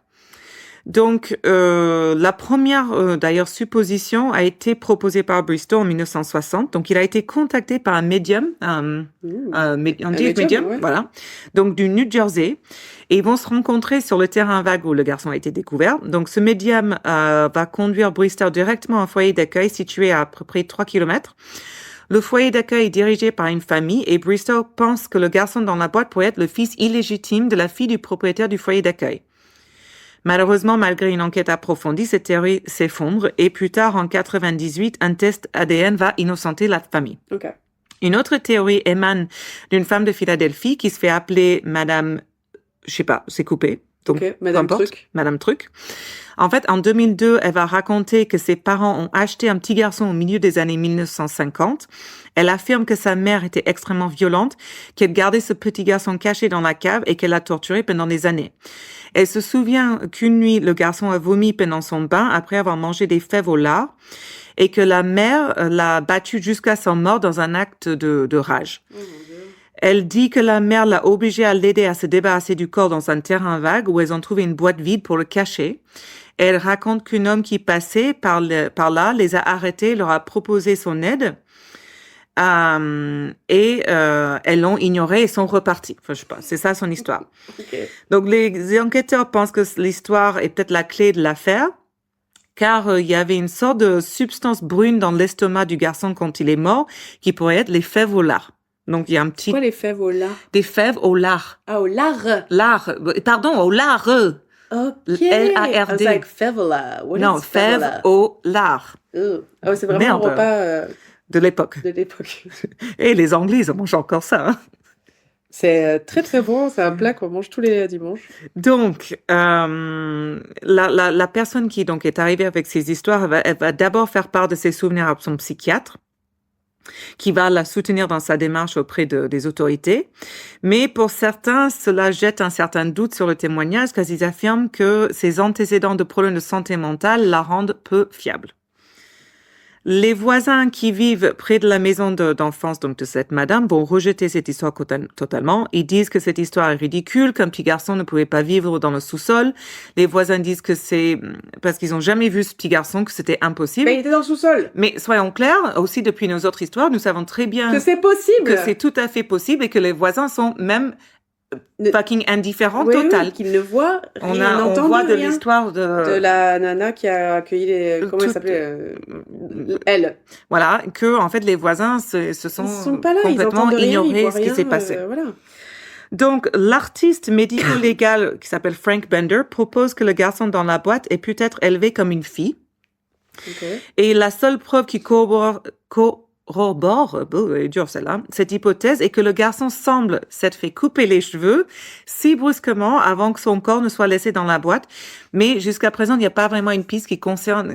Speaker 4: Donc, la première, d'ailleurs, supposition a été proposée par Bristow en 1960. Donc, il a été contacté par un médium, on dit médium,
Speaker 5: ouais.
Speaker 4: voilà. Donc, du New Jersey. Et ils vont se rencontrer sur le terrain vague où le garçon a été découvert. Donc, ce médium va conduire Bristow directement à un foyer d'accueil situé à peu près 3 kilomètres. Le foyer d'accueil est dirigé par une famille et Bristow pense que le garçon dans la boîte pourrait être le fils illégitime de la fille du propriétaire du foyer d'accueil. Malheureusement, malgré une enquête approfondie, cette théorie s'effondre et plus tard, en 98, un test ADN va innocenter la famille.
Speaker 5: Ok.
Speaker 4: Une autre théorie émane d'une femme de Philadelphie qui se fait appeler Madame, je sais pas, c'est coupé. Donc,
Speaker 5: Madame Truc.
Speaker 4: Madame Truc. En fait, en 2002, elle va raconter que ses parents ont acheté un petit garçon au milieu des années 1950. Elle affirme que sa mère était extrêmement violente, qu'elle gardait ce petit garçon caché dans la cave et qu'elle l'a torturé pendant des années. Elle se souvient qu'une nuit, le garçon a vomi pendant son bain après avoir mangé des fèves au lard et que la mère l'a battu jusqu'à sa mort dans un acte de rage. Oh, mon Dieu. Elle dit que la mère l'a obligé à l'aider à se débarrasser du corps dans un terrain vague où elles ont trouvé une boîte vide pour le cacher. Et elle raconte qu'un homme qui passait par là les a arrêtés, leur a proposé son aide. Elles l'ont ignoré et sont reparties. Enfin, je sais pas, c'est ça son histoire. Okay. Donc, les enquêteurs pensent que l'histoire est peut-être la clé de l'affaire, car il y avait une sorte de substance brune dans l'estomac du garçon quand il est mort, qui pourrait être les fèves au lard. Donc, il y a un petit...
Speaker 5: Quoi, les fèves au lard?
Speaker 4: Des fèves au lard.
Speaker 5: Ah, au lard?
Speaker 4: Lard. Pardon, au lard.
Speaker 5: Ok.
Speaker 4: L-A-R-D.
Speaker 5: I was like, fèves
Speaker 4: non, fèves au lard.
Speaker 5: Oh, c'est vraiment un repas...
Speaker 4: De l'époque.
Speaker 5: De l'époque.
Speaker 4: Et les Anglais, ils mangent encore ça. Hein.
Speaker 5: C'est très, très bon. C'est un plat qu'on mange tous les dimanches.
Speaker 4: Donc, la personne qui donc est arrivée avec ces histoires, elle va d'abord faire part de ses souvenirs à son psychiatre, qui va la soutenir dans sa démarche auprès des autorités. Mais pour certains, cela jette un certain doute sur le témoignage, car ils affirment que ses antécédents de problèmes de santé mentale la rendent peu fiable. Les voisins qui vivent près de la maison d'enfance donc de cette madame vont rejeter cette histoire totalement. Ils disent que cette histoire est ridicule, qu'un petit garçon ne pouvait pas vivre dans le sous-sol. Les voisins disent que c'est parce qu'ils ont jamais vu ce petit garçon que c'était impossible.
Speaker 5: Mais il était dans le sous-sol.
Speaker 4: Mais soyons clairs, aussi depuis nos autres histoires, nous savons très bien
Speaker 5: Que c'est possible.
Speaker 4: que c'est tout à fait possible et que les voisins sont même fucking indifférents
Speaker 5: Oui,
Speaker 4: total.
Speaker 5: oui, qu'il ne voit rien,
Speaker 4: On
Speaker 5: n'entend
Speaker 4: voit de
Speaker 5: rien.
Speaker 4: l'histoire
Speaker 5: De la nana qui a accueilli comment elle
Speaker 4: Tout-
Speaker 5: s'appelait elle.
Speaker 4: Voilà, que en fait les voisins se sont,
Speaker 5: Ils sont pas là, ils
Speaker 4: complètement
Speaker 5: entendent rien, ils
Speaker 4: ignorés
Speaker 5: voient
Speaker 4: ce qui
Speaker 5: rien,
Speaker 4: s'est passé.
Speaker 5: voilà.
Speaker 4: Donc, l'artiste médico-légal qui s'appelle Frank Bender propose que le garçon dans la boîte est peut-être élevé comme une fille.
Speaker 5: Okay.
Speaker 4: Et la seule preuve qui corrobore, dur celle-là, cette hypothèse est que le garçon semble s'être fait couper les cheveux si brusquement avant que son corps ne soit laissé dans la boîte. Mais jusqu'à présent, il n'y a pas vraiment une piste qui confirme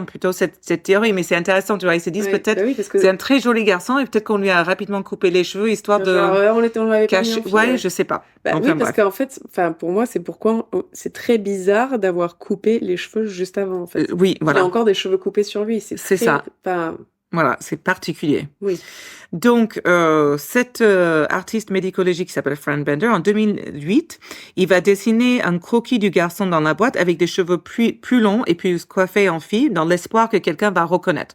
Speaker 4: plutôt cette théorie. Mais c'est intéressant, tu vois. Ils se disent peut-être,
Speaker 5: parce que
Speaker 4: c'est un très joli garçon et peut-être qu'on lui a rapidement coupé les cheveux histoire de
Speaker 5: on l'avait pas mis
Speaker 4: cacher.
Speaker 5: en film,
Speaker 4: Ouais, je sais pas.
Speaker 5: Bah,
Speaker 4: Enfin,
Speaker 5: oui, parce qu'en fait, pour moi, c'est pourquoi c'est très bizarre d'avoir coupé les cheveux juste avant, en fait.
Speaker 4: Oui, voilà.
Speaker 5: Il a encore des cheveux coupés sur lui. C'est
Speaker 4: ça. Voilà, c'est particulier.
Speaker 5: Oui.
Speaker 4: Donc, cet artiste médico-légique qui s'appelle Frank Bender, en 2008, il va dessiner un croquis du garçon dans la boîte avec des cheveux plus longs et puis coiffés en fille, dans l'espoir que quelqu'un va reconnaître.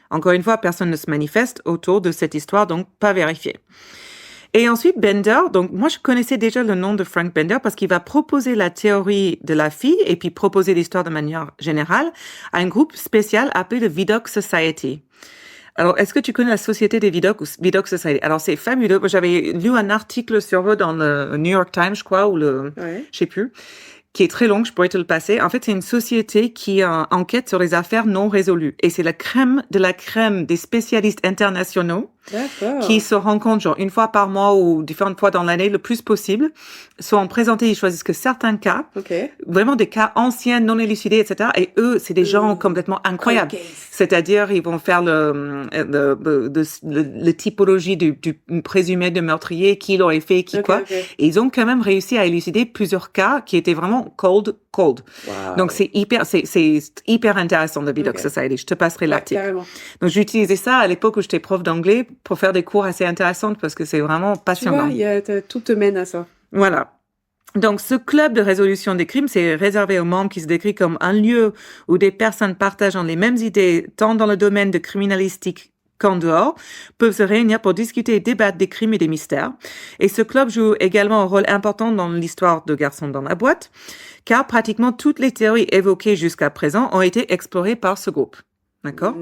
Speaker 4: Encore une fois, personne ne se manifeste autour de cette histoire, donc pas vérifié. Et ensuite, Bender, donc moi je connaissais déjà le nom de Frank Bender parce qu'il va proposer la théorie de la fille et puis proposer l'histoire de manière générale à un groupe spécial appelé le Vidocq Society. Alors, est-ce que tu connais la société des Vidocq Society? Alors, c'est fabuleux. J'avais lu un article sur eux dans le New York Times, je crois, ou je sais plus, qui est très long, je pourrais te le passer. En fait, c'est une société qui enquête sur les affaires non résolues. Et c'est la crème de la crème des spécialistes internationaux qui se rencontrent genre une fois par mois ou différentes fois dans l'année, le plus possible, sont présentés, ils choisissent que certains cas, vraiment des cas anciens, non élucidés, etc. Et eux, c'est des gens complètement incroyables. C'est-à-dire, ils vont faire le typologie du présumé de meurtrier, qui l'aurait fait, qui quoi. Et ils ont quand même réussi à élucider plusieurs cas qui étaient vraiment cold. Wow. Donc, c'est hyper intéressant, le Vidocq Society. Je te passerai l'article.
Speaker 5: Carrément.
Speaker 4: Donc, j'utilisais ça à l'époque où j'étais prof d'anglais pour faire des cours assez intéressants parce que c'est vraiment passionnant.
Speaker 5: Tu vois, tout te mène à ça.
Speaker 4: Voilà. Donc, ce club de résolution des crimes, c'est réservé aux membres qui se décrit comme un lieu où des personnes partageant les mêmes idées, tant dans le domaine de criminalistique qu'en dehors, peuvent se réunir pour discuter et débattre des crimes et des mystères. Et ce club joue également un rôle important dans l'histoire de Garçons dans la boîte, car pratiquement toutes les théories évoquées jusqu'à présent ont été explorées par ce groupe. D'accord?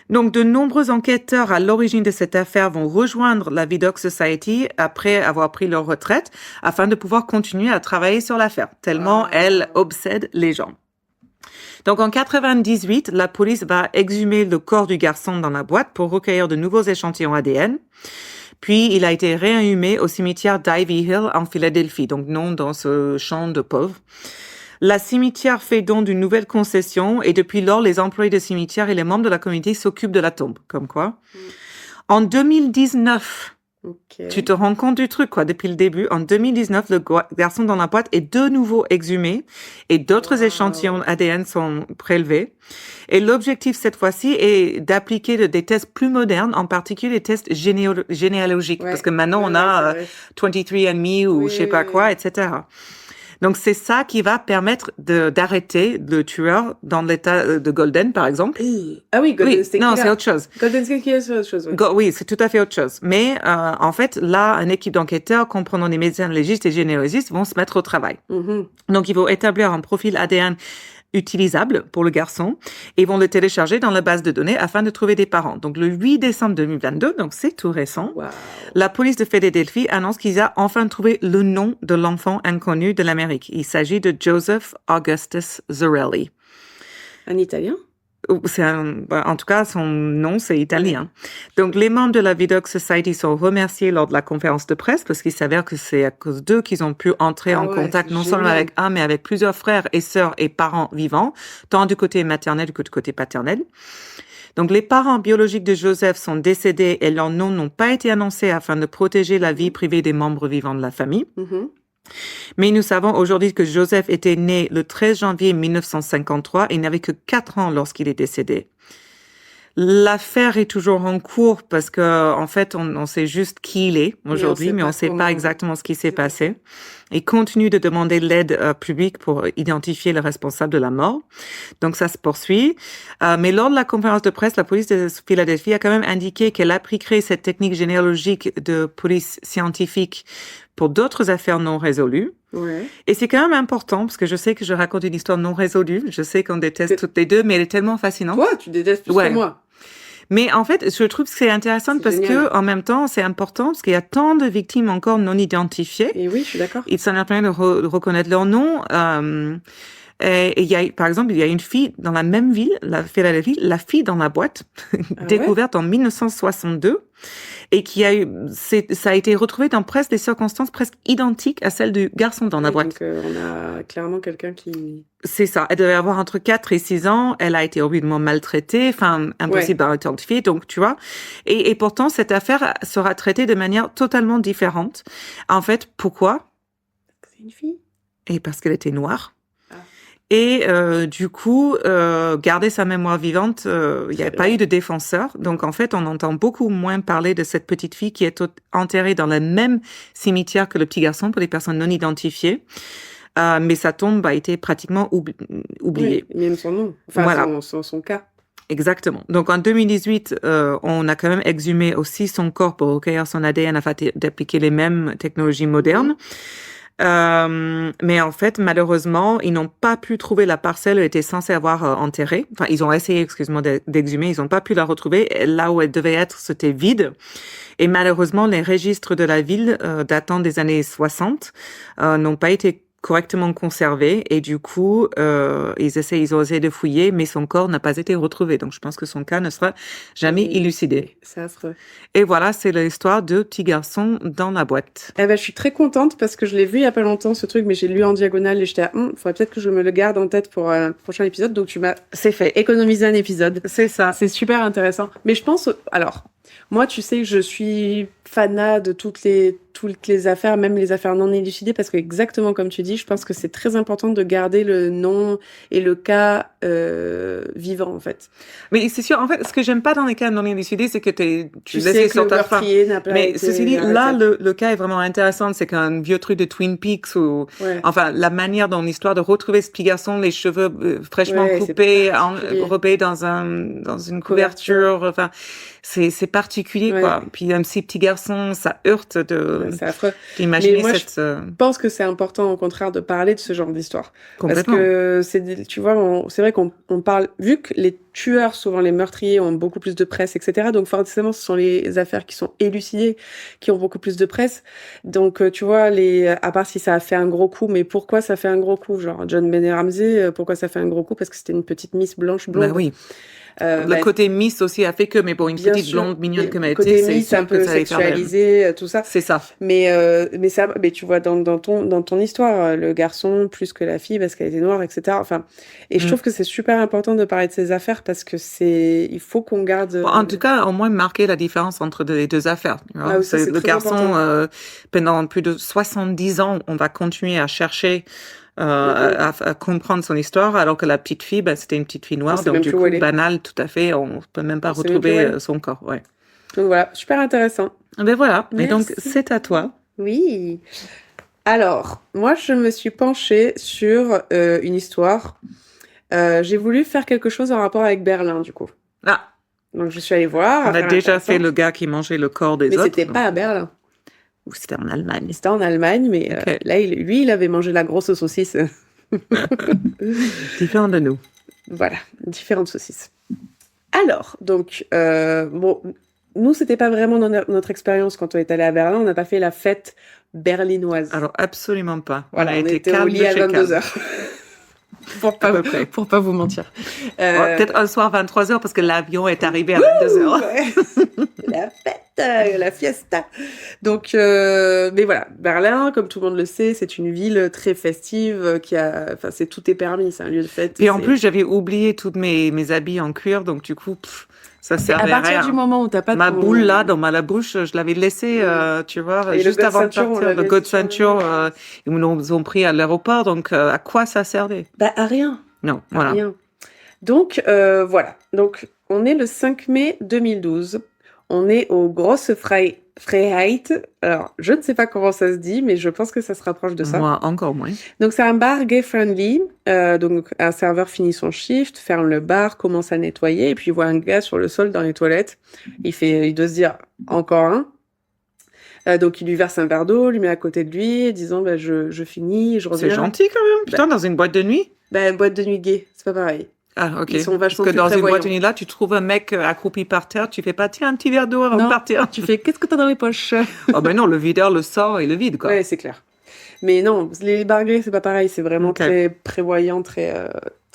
Speaker 4: Donc, de nombreux enquêteurs à l'origine de cette affaire vont rejoindre la Vidocq Society après avoir pris leur retraite afin de pouvoir continuer à travailler sur l'affaire, tellement elle obsède les gens. Donc, en 98, la police va exhumer le corps du garçon dans la boîte pour recueillir de nouveaux échantillons ADN. Puis, il a été réinhumé au cimetière d'Ivy Hill en Philadelphie, donc non dans ce champ de pauvres. La cimetière fait don d'une nouvelle concession et depuis lors, les employés de cimetière et les membres de la communauté s'occupent de la tombe. Comme quoi. En 2019, tu te rends compte du truc, quoi, depuis le début. En 2019, le garçon dans la boîte est de nouveau exhumé et d'autres échantillons ADN sont prélevés. Et l'objectif cette fois-ci est d'appliquer des tests plus modernes, en particulier les tests généalogiques. Parce que maintenant, on a 23andMe ou je sais pas quoi, etc. Donc, c'est ça qui va permettre d'arrêter le tueur dans l'état de Golden, par exemple.
Speaker 5: Ah oui, Golden State Killer.
Speaker 4: Non, c'est autre chose.
Speaker 5: Golden State Killer, c'est autre chose, oui.
Speaker 4: Oui, c'est tout à fait autre chose. Mais, en fait, là, une équipe d'enquêteurs, comprenant des médecins légistes et généalogistes, vont se mettre au travail. Donc, ils vont établir un profil ADN utilisable pour le garçon et vont le télécharger dans la base de données afin de trouver des parents. Donc, le 8 décembre 2022, donc c'est tout récent, la police de Philadelphie annonce qu'ils ont enfin trouvé le nom de l'enfant inconnu de l'Amérique. Il s'agit de Joseph Augustus Zarelli.
Speaker 5: Un Italien?
Speaker 4: En tout cas, son nom, c'est italien. Donc, les membres de la Vidocq Society sont remerciés lors de la conférence de presse parce qu'il s'avère que c'est à cause d'eux qu'ils ont pu entrer en contact non seulement avec un, mais avec plusieurs frères et sœurs et parents vivants, tant du côté maternel que du côté paternel. Donc, les parents biologiques de Joseph sont décédés et leurs noms n'ont pas été annoncés afin de protéger la vie privée des membres vivants de la famille. Mais nous savons aujourd'hui que Joseph était né le 13 janvier 1953 et n'avait que 4 ans lorsqu'il est décédé. L'affaire est toujours en cours parce que, en fait, on sait juste qui il est aujourd'hui, mais on sait pas exactement ce qui s'est passé. Il continue de demander de l'aide publique pour identifier le responsable de la mort. Donc, ça se poursuit. Mais lors de la conférence de presse, la police de Philadelphie a quand même indiqué qu'elle a créé cette technique généalogique de police scientifique pour d'autres affaires non résolues.
Speaker 5: Ouais.
Speaker 4: Et c'est quand même important parce que je sais que je raconte une histoire non résolue. Je sais qu'on déteste toutes les deux, mais elle est tellement fascinante.
Speaker 5: Toi, tu détestes plus que moi.
Speaker 4: Mais en fait, je trouve que c'est intéressant parce
Speaker 5: génial.
Speaker 4: que, en même temps, c'est important parce qu'il y a tant de victimes encore non identifiées.
Speaker 5: Et oui, je suis d'accord.
Speaker 4: Il s'en a plein de reconnaître leur nom. Et il y a, par exemple, il y a une fille dans la même ville, Philadelphie, la fille dans la boîte, découverte en 1962, et ça a été retrouvé dans presque des circonstances presque identiques à celles du garçon dans la boîte.
Speaker 5: Donc, on a clairement quelqu'un qui...
Speaker 4: C'est ça. Elle devait avoir entre 4 et 6 ans. Elle a été horriblement maltraitée, enfin, impossible à identifier. Donc, tu vois. Et pourtant, cette affaire sera traitée de manière totalement différente. En fait, pourquoi?
Speaker 5: C'est une fille.
Speaker 4: Et parce qu'elle était noire. Et du coup, garder sa mémoire vivante, il n'y avait pas eu de défenseur. Donc, en fait, on entend beaucoup moins parler de cette petite fille qui est enterrée dans le même cimetière que le petit garçon pour les personnes non identifiées. Mais sa tombe a été pratiquement oubliée.
Speaker 5: Oui, même son nom, enfin
Speaker 4: voilà.
Speaker 5: son cas.
Speaker 4: Exactement. Donc en 2018, on a quand même exhumé aussi son corps pour recueillir son ADN afin d'appliquer les mêmes technologies modernes. Mais en fait, malheureusement, ils n'ont pas pu trouver la parcelle où elle était censée avoir enterrée. Enfin, ils ont essayé, excuse-moi, d'exhumer, ils n'ont pas pu la retrouver. Là où elle devait être, c'était vide. Et malheureusement, les registres de la ville, datant des années 60, n'ont pas été correctement conservé et du coup ils ont essayé de fouiller mais son corps n'a pas été retrouvé, donc je pense que son cas ne sera jamais élucidé.
Speaker 5: C'est affreux.
Speaker 4: Et voilà, c'est l'histoire de petit garçon dans la boîte.
Speaker 5: Eh ben je suis très contente parce que je l'ai vu il y a pas longtemps ce truc, mais j'ai lu en diagonale et j'étais faudrait peut-être que je me le garde en tête pour un prochain épisode, donc tu m'as économisé un épisode.
Speaker 4: C'est ça.
Speaker 5: C'est super intéressant. Mais je pense, alors moi tu sais que je suis fanat de toutes les affaires, même les affaires non élucidées, parce que exactement comme tu dis, je pense que c'est très important de garder le nom et le cas vivant en fait.
Speaker 4: Mais c'est sûr, en fait, ce que j'aime pas dans les cas non élucidés, c'est que tu
Speaker 5: sais
Speaker 4: laisses
Speaker 5: que le meurtrier n'a pas
Speaker 4: Mais
Speaker 5: été
Speaker 4: ceci dit, là,
Speaker 5: arrêté.
Speaker 4: le cas est vraiment intéressant. C'est qu'un vieux truc de Twin Peaks ou, enfin, la manière dont l'histoire de retrouver ce petit garçon, les cheveux fraîchement coupés, enrobés dans une couverture, enfin, c'est particulier, quoi. Puis un petit garçon, ça heurte
Speaker 5: c'est affreux.
Speaker 4: d'imaginer
Speaker 5: cette... Je pense que c'est important, au contraire, de parler de ce genre d'histoire.
Speaker 4: Complètement.
Speaker 5: Parce que tu vois, c'est vrai qu'on parle, vu que les tueurs, souvent les meurtriers, ont beaucoup plus de presse, etc. Donc forcément, ce sont les affaires qui sont élucidées, qui ont beaucoup plus de presse. Donc tu vois, à part si ça a fait un gros coup, mais pourquoi ça fait un gros coup? Genre John Benet Ramsey, pourquoi ça fait un gros coup? Parce que c'était une petite Miss blanche blonde.
Speaker 4: Bah oui. Le côté Miss aussi a fait que, mais bon, une petite blonde mignonne comme elle était,
Speaker 5: c'est Miss un peu sexualisé, tout ça.
Speaker 4: C'est ça.
Speaker 5: Mais tu vois, dans ton histoire, le garçon plus que la fille parce qu'elle était noire, etc. Enfin, et je trouve que c'est super important de parler de ces affaires parce que il faut qu'on garde.
Speaker 4: Bon, en tout cas, au moins marquer la différence entre les deux affaires.
Speaker 5: Ah oui, c'est
Speaker 4: le garçon, pendant plus de 70 ans, on va continuer à chercher. À comprendre son histoire, alors que la petite fille, c'était une petite fille noire, donc du coup, banal, tout à fait, on peut même pas retrouver son corps,
Speaker 5: Donc voilà, super intéressant.
Speaker 4: Ben voilà,
Speaker 5: merci.
Speaker 4: Et donc c'est à toi.
Speaker 5: Oui. Alors, moi, je me suis penchée sur une histoire. J'ai voulu faire quelque chose en rapport avec Berlin, du coup.
Speaker 4: Ah.
Speaker 5: Donc je suis allée voir.
Speaker 4: On a déjà fait le gars qui mangeait le corps des autres.
Speaker 5: Mais c'était pas à Berlin.
Speaker 4: Ou c'était en Allemagne.
Speaker 5: C'était en Allemagne, mais là, il avait mangé la grosse saucisse.
Speaker 4: Différent de nous.
Speaker 5: Voilà, différentes saucisses. Alors, donc, nous, c'était pas vraiment notre expérience quand on est allé à Berlin. On n'a pas fait la fête berlinoise.
Speaker 4: Alors, absolument pas.
Speaker 5: Voilà, on était au lit à 22h. pour pas vous mentir.
Speaker 4: Peut-être un soir 23h parce que l'avion est arrivé à 22h.
Speaker 5: La fête, la fiesta. Donc, mais voilà, Berlin, comme tout le monde le sait, c'est une ville très festive tout est permis, c'est un lieu de fête.
Speaker 4: Et en plus, j'avais oublié tous mes habits en cuir, donc du coup, Ça
Speaker 5: À
Speaker 4: servait à
Speaker 5: partir
Speaker 4: rien.
Speaker 5: du moment où t'as pas
Speaker 4: Ma
Speaker 5: ton-
Speaker 4: boule là, dans ma bouche, je l'avais laissée, tu vois,
Speaker 5: Et le
Speaker 4: juste
Speaker 5: code
Speaker 4: avant de
Speaker 5: ceinture, on
Speaker 4: partir. Le
Speaker 5: l'avait
Speaker 4: code
Speaker 5: sur le-
Speaker 4: ceinture, ils nous ont pris à l'aéroport, donc à quoi ça servait?
Speaker 5: Bah, à rien.
Speaker 4: Non,
Speaker 5: À
Speaker 4: voilà.
Speaker 5: rien. Donc, voilà. Donc, on est le 5 mai 2012. On est au Grosse Freiheit. Alors, je ne sais pas comment ça se dit, mais je pense que ça se rapproche de ça.
Speaker 4: Moi, encore moins.
Speaker 5: Donc, c'est un bar gay-friendly. Donc, un serveur finit son shift, ferme le bar, commence à nettoyer, et puis il voit un gars sur le sol dans les toilettes. Il doit se dire, encore un. Donc, il lui verse un verre d'eau, lui met à côté de lui, disant, bah, je finis, je reviens.
Speaker 4: C'est gentil quand même. Putain, dans une boîte de nuit?
Speaker 5: Bah, boîte de nuit gay, c'est pas pareil.
Speaker 4: Ah, ok.
Speaker 5: Ils sont vachement
Speaker 4: Parce que
Speaker 5: plus
Speaker 4: dans une
Speaker 5: prévoyants.
Speaker 4: boîte de nuit là, tu trouves un mec accroupi par terre, tu fais pas, tiens, un petit verre d'eau avant
Speaker 5: Non.
Speaker 4: de partir.
Speaker 5: Tu fais, qu'est-ce que t'as dans les poches?
Speaker 4: Oh ben non, le videur le sort et le vide, quoi.
Speaker 5: Ouais, c'est clair. Mais non, les bars gays, c'est pas pareil. C'est vraiment
Speaker 4: Ok.
Speaker 5: très prévoyant, très,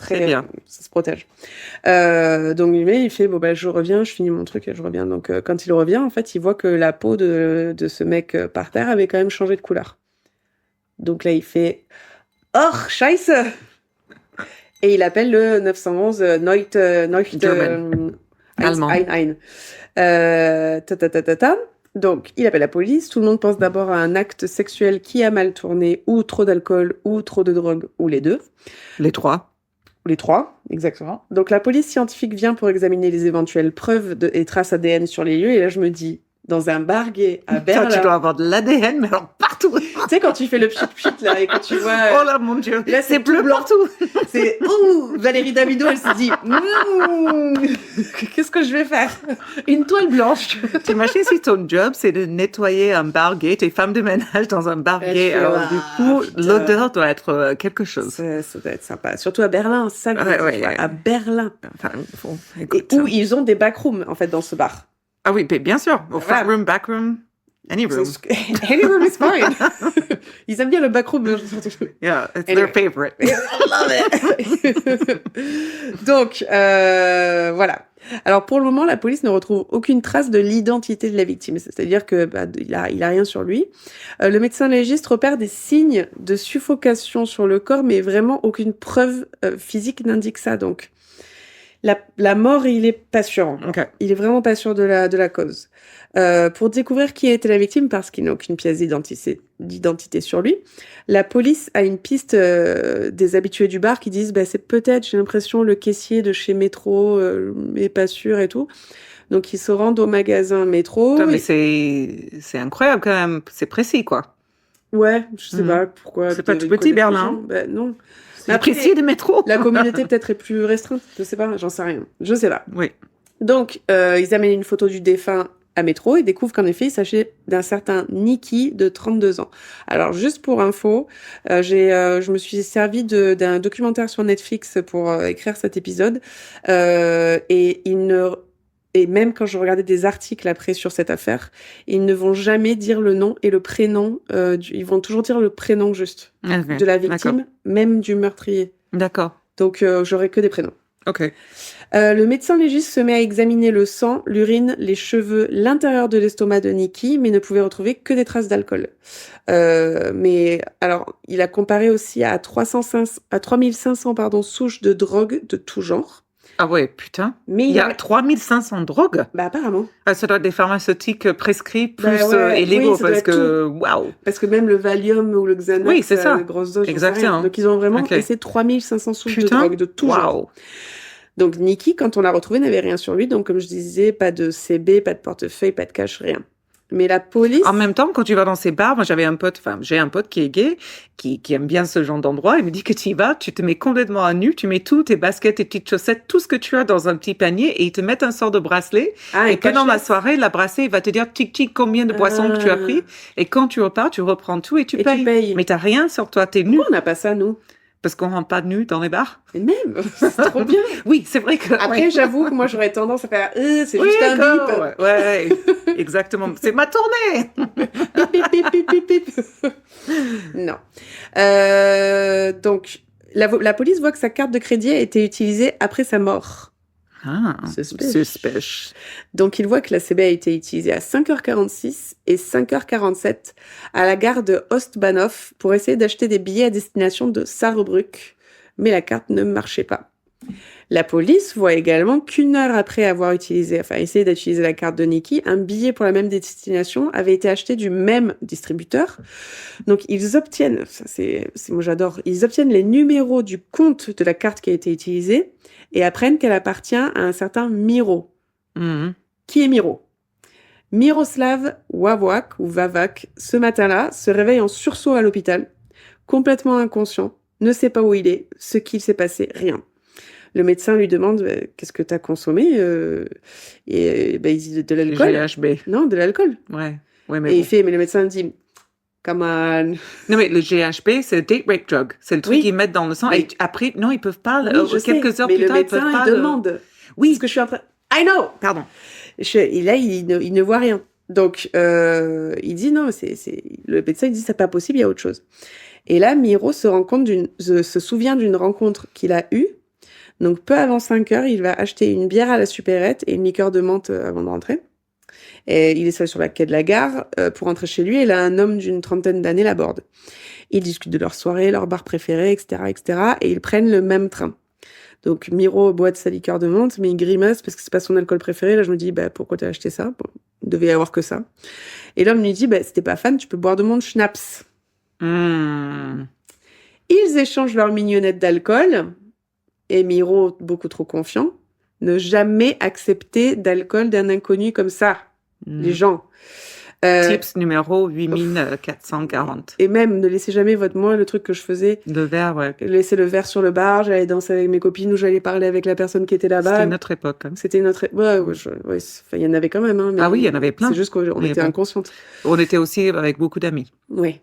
Speaker 4: C'est bien.
Speaker 5: ça se protège. Donc, il fait, bon, bah, je reviens, je finis mon truc et je reviens. Donc, quand il revient, en fait, il voit que la peau de ce mec par terre avait quand même changé de couleur. Donc là, il fait, oh, Scheiße! Et il appelle le 911
Speaker 4: German. Allemand.
Speaker 5: Ta. Donc, il appelle la police. Tout le monde pense d'abord à un acte sexuel qui a mal tourné, ou trop d'alcool, ou trop de drogue, ou les deux.
Speaker 4: Les trois.
Speaker 5: Les trois, exactement. Donc, la police scientifique vient pour examiner les éventuelles preuves et traces ADN sur les lieux. Et là, je me dis, dans un bar gay à
Speaker 4: Putain,
Speaker 5: Berlin,
Speaker 4: tu dois avoir de l'ADN, mais alors partout.
Speaker 5: tu sais, quand tu fais le pchit là, et quand tu vois...
Speaker 4: Oh là, mon Dieu.
Speaker 5: Là,
Speaker 4: c'est
Speaker 5: c'est
Speaker 4: bleu
Speaker 5: tout blanc.
Speaker 4: partout.
Speaker 5: C'est ouh, Valérie Damido, elle s'est dit qu'est-ce que je vais faire? Une toile blanche.
Speaker 4: T'imagines si ton job, c'est de nettoyer un bar gay, t'es femme de ménage dans un bar
Speaker 5: Et
Speaker 4: gay.
Speaker 5: tu fais,
Speaker 4: Alors,
Speaker 5: ah,
Speaker 4: du coup,
Speaker 5: putain.
Speaker 4: l'odeur doit être quelque chose.
Speaker 5: Ça doit être sympa. Surtout à Berlin, c'est ça que je
Speaker 4: Ouais,
Speaker 5: dis,
Speaker 4: ouais,
Speaker 5: tu vois,
Speaker 4: ouais.
Speaker 5: à Berlin.
Speaker 4: Enfin, bon,
Speaker 5: Et
Speaker 4: écoute.
Speaker 5: où ils ont des backrooms, en fait, dans ce bar.
Speaker 4: Ah oui, bien sûr. Au front
Speaker 5: Voilà.
Speaker 4: room, back room, any room.
Speaker 5: Any room is fine. Ils aiment bien le backroom.
Speaker 4: Yeah, it's
Speaker 5: Anyway.
Speaker 4: their favorite.
Speaker 5: I love it. Donc, voilà. Alors, pour le moment, la police ne retrouve aucune trace de l'identité de la victime. C'est-à-dire que il a rien sur lui. Le médecin légiste repère des signes de suffocation sur le corps, mais vraiment aucune preuve physique n'indique ça. Donc, la mort, il est pas sûr.
Speaker 4: OK.
Speaker 5: Il est vraiment pas sûr de la cause. Pour découvrir qui était la victime, parce qu'il n'a aucune pièce d'identité sur lui, la police a une piste des habitués du bar qui disent bah, c'est peut-être, j'ai l'impression, le caissier de chez Métro, mais pas sûr et tout. Donc ils se rendent au magasin Métro.
Speaker 4: Putain, mais c'est incroyable quand même. C'est précis, quoi.
Speaker 5: Ouais, je sais pas pourquoi.
Speaker 4: C'est pas tout
Speaker 5: ils
Speaker 4: petit,
Speaker 5: connaissent
Speaker 4: Berlin.
Speaker 5: les gens. Bah, non.
Speaker 4: C'est
Speaker 5: Après,
Speaker 4: précis de métro.
Speaker 5: La communauté peut-être est plus restreinte, je sais pas, j'en sais rien. Je sais pas.
Speaker 4: Oui.
Speaker 5: Donc, ils amènent une photo du défunt à Métro et découvrent qu'en effet, il s'agit d'un certain Nicky de 32 ans. Alors, juste pour info, je me suis servi d'un documentaire sur Netflix pour écrire cet épisode. Et même quand je regardais des articles après sur cette affaire, ils ne vont jamais dire le nom et le prénom. Ils vont toujours dire le prénom juste
Speaker 4: Ok.
Speaker 5: de la victime, même du meurtrier.
Speaker 4: D'accord.
Speaker 5: Donc, j'aurai que des prénoms.
Speaker 4: OK.
Speaker 5: Le médecin légiste se met à examiner le sang, l'urine, les cheveux, l'intérieur de l'estomac de Nicky, mais ne pouvait retrouver que des traces d'alcool. Mais alors, il a comparé aussi à 3500 souches de drogue de tout genre.
Speaker 4: Ah ouais, putain.
Speaker 5: Mais
Speaker 4: Il y a 3500 drogues.
Speaker 5: Bah apparemment.
Speaker 4: Ah, ça doit être des pharmaceutiques prescrits plus
Speaker 5: Bah ouais,
Speaker 4: illégaux
Speaker 5: oui, ça doit
Speaker 4: parce
Speaker 5: être
Speaker 4: que, waouh.
Speaker 5: Parce que même le Valium ou le Xanax,
Speaker 4: Oui, c'est ça.
Speaker 5: de grosses doses, j'en sais
Speaker 4: Exactement.
Speaker 5: rien. Donc ils ont vraiment
Speaker 4: Ok.
Speaker 5: laissé 3500 souches de
Speaker 4: Putain.
Speaker 5: drogue de tout genre.
Speaker 4: Waouh.
Speaker 5: Donc Nicky, quand on l'a retrouvé, n'avait rien sur lui. Donc comme je disais, pas de CB, pas de portefeuille, pas de cash, rien. Mais la police...
Speaker 4: En même temps, quand tu vas dans ces bars, moi j'ai un pote qui est gay, qui aime bien ce genre d'endroit. Il me dit que tu y vas, tu te mets complètement à nu, tu mets tout, tes baskets, tes petites chaussettes, tout ce que tu as dans un petit panier et ils te mettent un sort de bracelet.
Speaker 5: Ah,
Speaker 4: Et pendant la
Speaker 5: cachette.
Speaker 4: soirée, la bracelet, il va te dire tic combien de boissons que tu as pris. Et quand tu repars, tu reprends tout et tu
Speaker 5: Et
Speaker 4: payes.
Speaker 5: tu payes.
Speaker 4: Mais t'as rien sur toi, t'es nu.
Speaker 5: Pourquoi on n'a pas ça, nous?
Speaker 4: Parce qu'on rentre pas nu dans les bars.
Speaker 5: Et même, c'est trop bien.
Speaker 4: Oui, c'est vrai que...
Speaker 5: Après,
Speaker 4: ouais.
Speaker 5: j'avoue que moi, j'aurais tendance à faire c'est
Speaker 4: Oui,
Speaker 5: juste un
Speaker 4: d'accord.
Speaker 5: bip.
Speaker 4: Ouais, exactement. C'est ma tournée.
Speaker 5: Pip, pip, pip, pip, pip, pip. Non. Donc, la police voit que sa carte de crédit a été utilisée après sa mort.
Speaker 4: Ah,
Speaker 5: Suspect.
Speaker 4: suspect.
Speaker 5: Donc, il voit que la CB a été utilisée à 5h46 et 5h47 à la gare de Ostbahnhof pour essayer d'acheter des billets à destination de Saarbrück. Mais la carte ne marchait pas. La police voit également qu'une heure après avoir essayé d'utiliser la carte de Nikki, un billet pour la même destination avait été acheté du même distributeur. Donc, ils obtiennent, moi j'adore, ils obtiennent les numéros du compte de la carte qui a été utilisée et apprennent qu'elle appartient à un certain Miro.
Speaker 4: Mhm.
Speaker 5: Qui est Miro? Miroslav Vavak, ce matin-là, se réveille en sursaut à l'hôpital, complètement inconscient, ne sait pas où il est, ce qu'il s'est passé, rien. Le médecin lui demande qu'est-ce que tu as consommé il dit de l'alcool.
Speaker 4: GHB.
Speaker 5: Non, de l'alcool.
Speaker 4: Ouais, mais
Speaker 5: Et
Speaker 4: bon.
Speaker 5: il fait, mais le médecin dit, come on.
Speaker 4: Non, mais le GHB, c'est le date rape drug. C'est le truc
Speaker 5: Oui.
Speaker 4: qu'ils mettent dans le sang.
Speaker 5: Mais-
Speaker 4: Et après, non, ils peuvent pas.
Speaker 5: Oui, je
Speaker 4: quelques
Speaker 5: sais,
Speaker 4: heures
Speaker 5: mais
Speaker 4: plus
Speaker 5: le
Speaker 4: tard, ils
Speaker 5: médecin
Speaker 4: peuvent pas.
Speaker 5: il demande.
Speaker 4: Oui.
Speaker 5: Ce que je suis en train. I know.
Speaker 4: Pardon.
Speaker 5: Et là, il ne voit rien. Donc, il dit non, le médecin il dit c'est pas possible, il y a autre chose. Et là, Miro se souvient d'une rencontre qu'il a eue. Donc, peu avant 5 heures, il va acheter une bière à la supérette et une liqueur de menthe avant de rentrer. Et il est seul sur la quai de la gare pour rentrer chez lui. Et là, un homme d'une trentaine d'années l'aborde. Ils discutent de leur soirée, leur bar préféré, etc., etc. Et ils prennent le même train. Donc, Miro boit de sa liqueur de menthe, mais il grimace parce que c'est pas son alcool préféré. Là, je me dis, pourquoi t'as acheté ça? Bon, il devait y avoir que ça. Et l'homme lui dit, si t'es pas fan, tu peux boire de mon schnapps.
Speaker 4: Hmm.
Speaker 5: Ils échangent leur mignonnette d'alcool. Et Miro, beaucoup trop confiant, ne jamais accepter d'alcool d'un inconnu comme ça. Les gens.
Speaker 4: Tips numéro 8440.
Speaker 5: Et même, ne laissez jamais moi, le truc que je faisais.
Speaker 4: Le verre, ouais.
Speaker 5: Laisser le verre sur le bar, j'allais danser avec mes copines ou j'allais parler avec la personne qui était là-bas.
Speaker 4: C'était notre époque. Hein.
Speaker 5: C'était notre... il y en avait quand même. Hein, mais
Speaker 4: Ah oui, il y en avait plein.
Speaker 5: C'est juste qu'on
Speaker 4: Mais
Speaker 5: était
Speaker 4: bon.
Speaker 5: inconscientes.
Speaker 4: On était aussi avec beaucoup d'amis.
Speaker 5: Oui.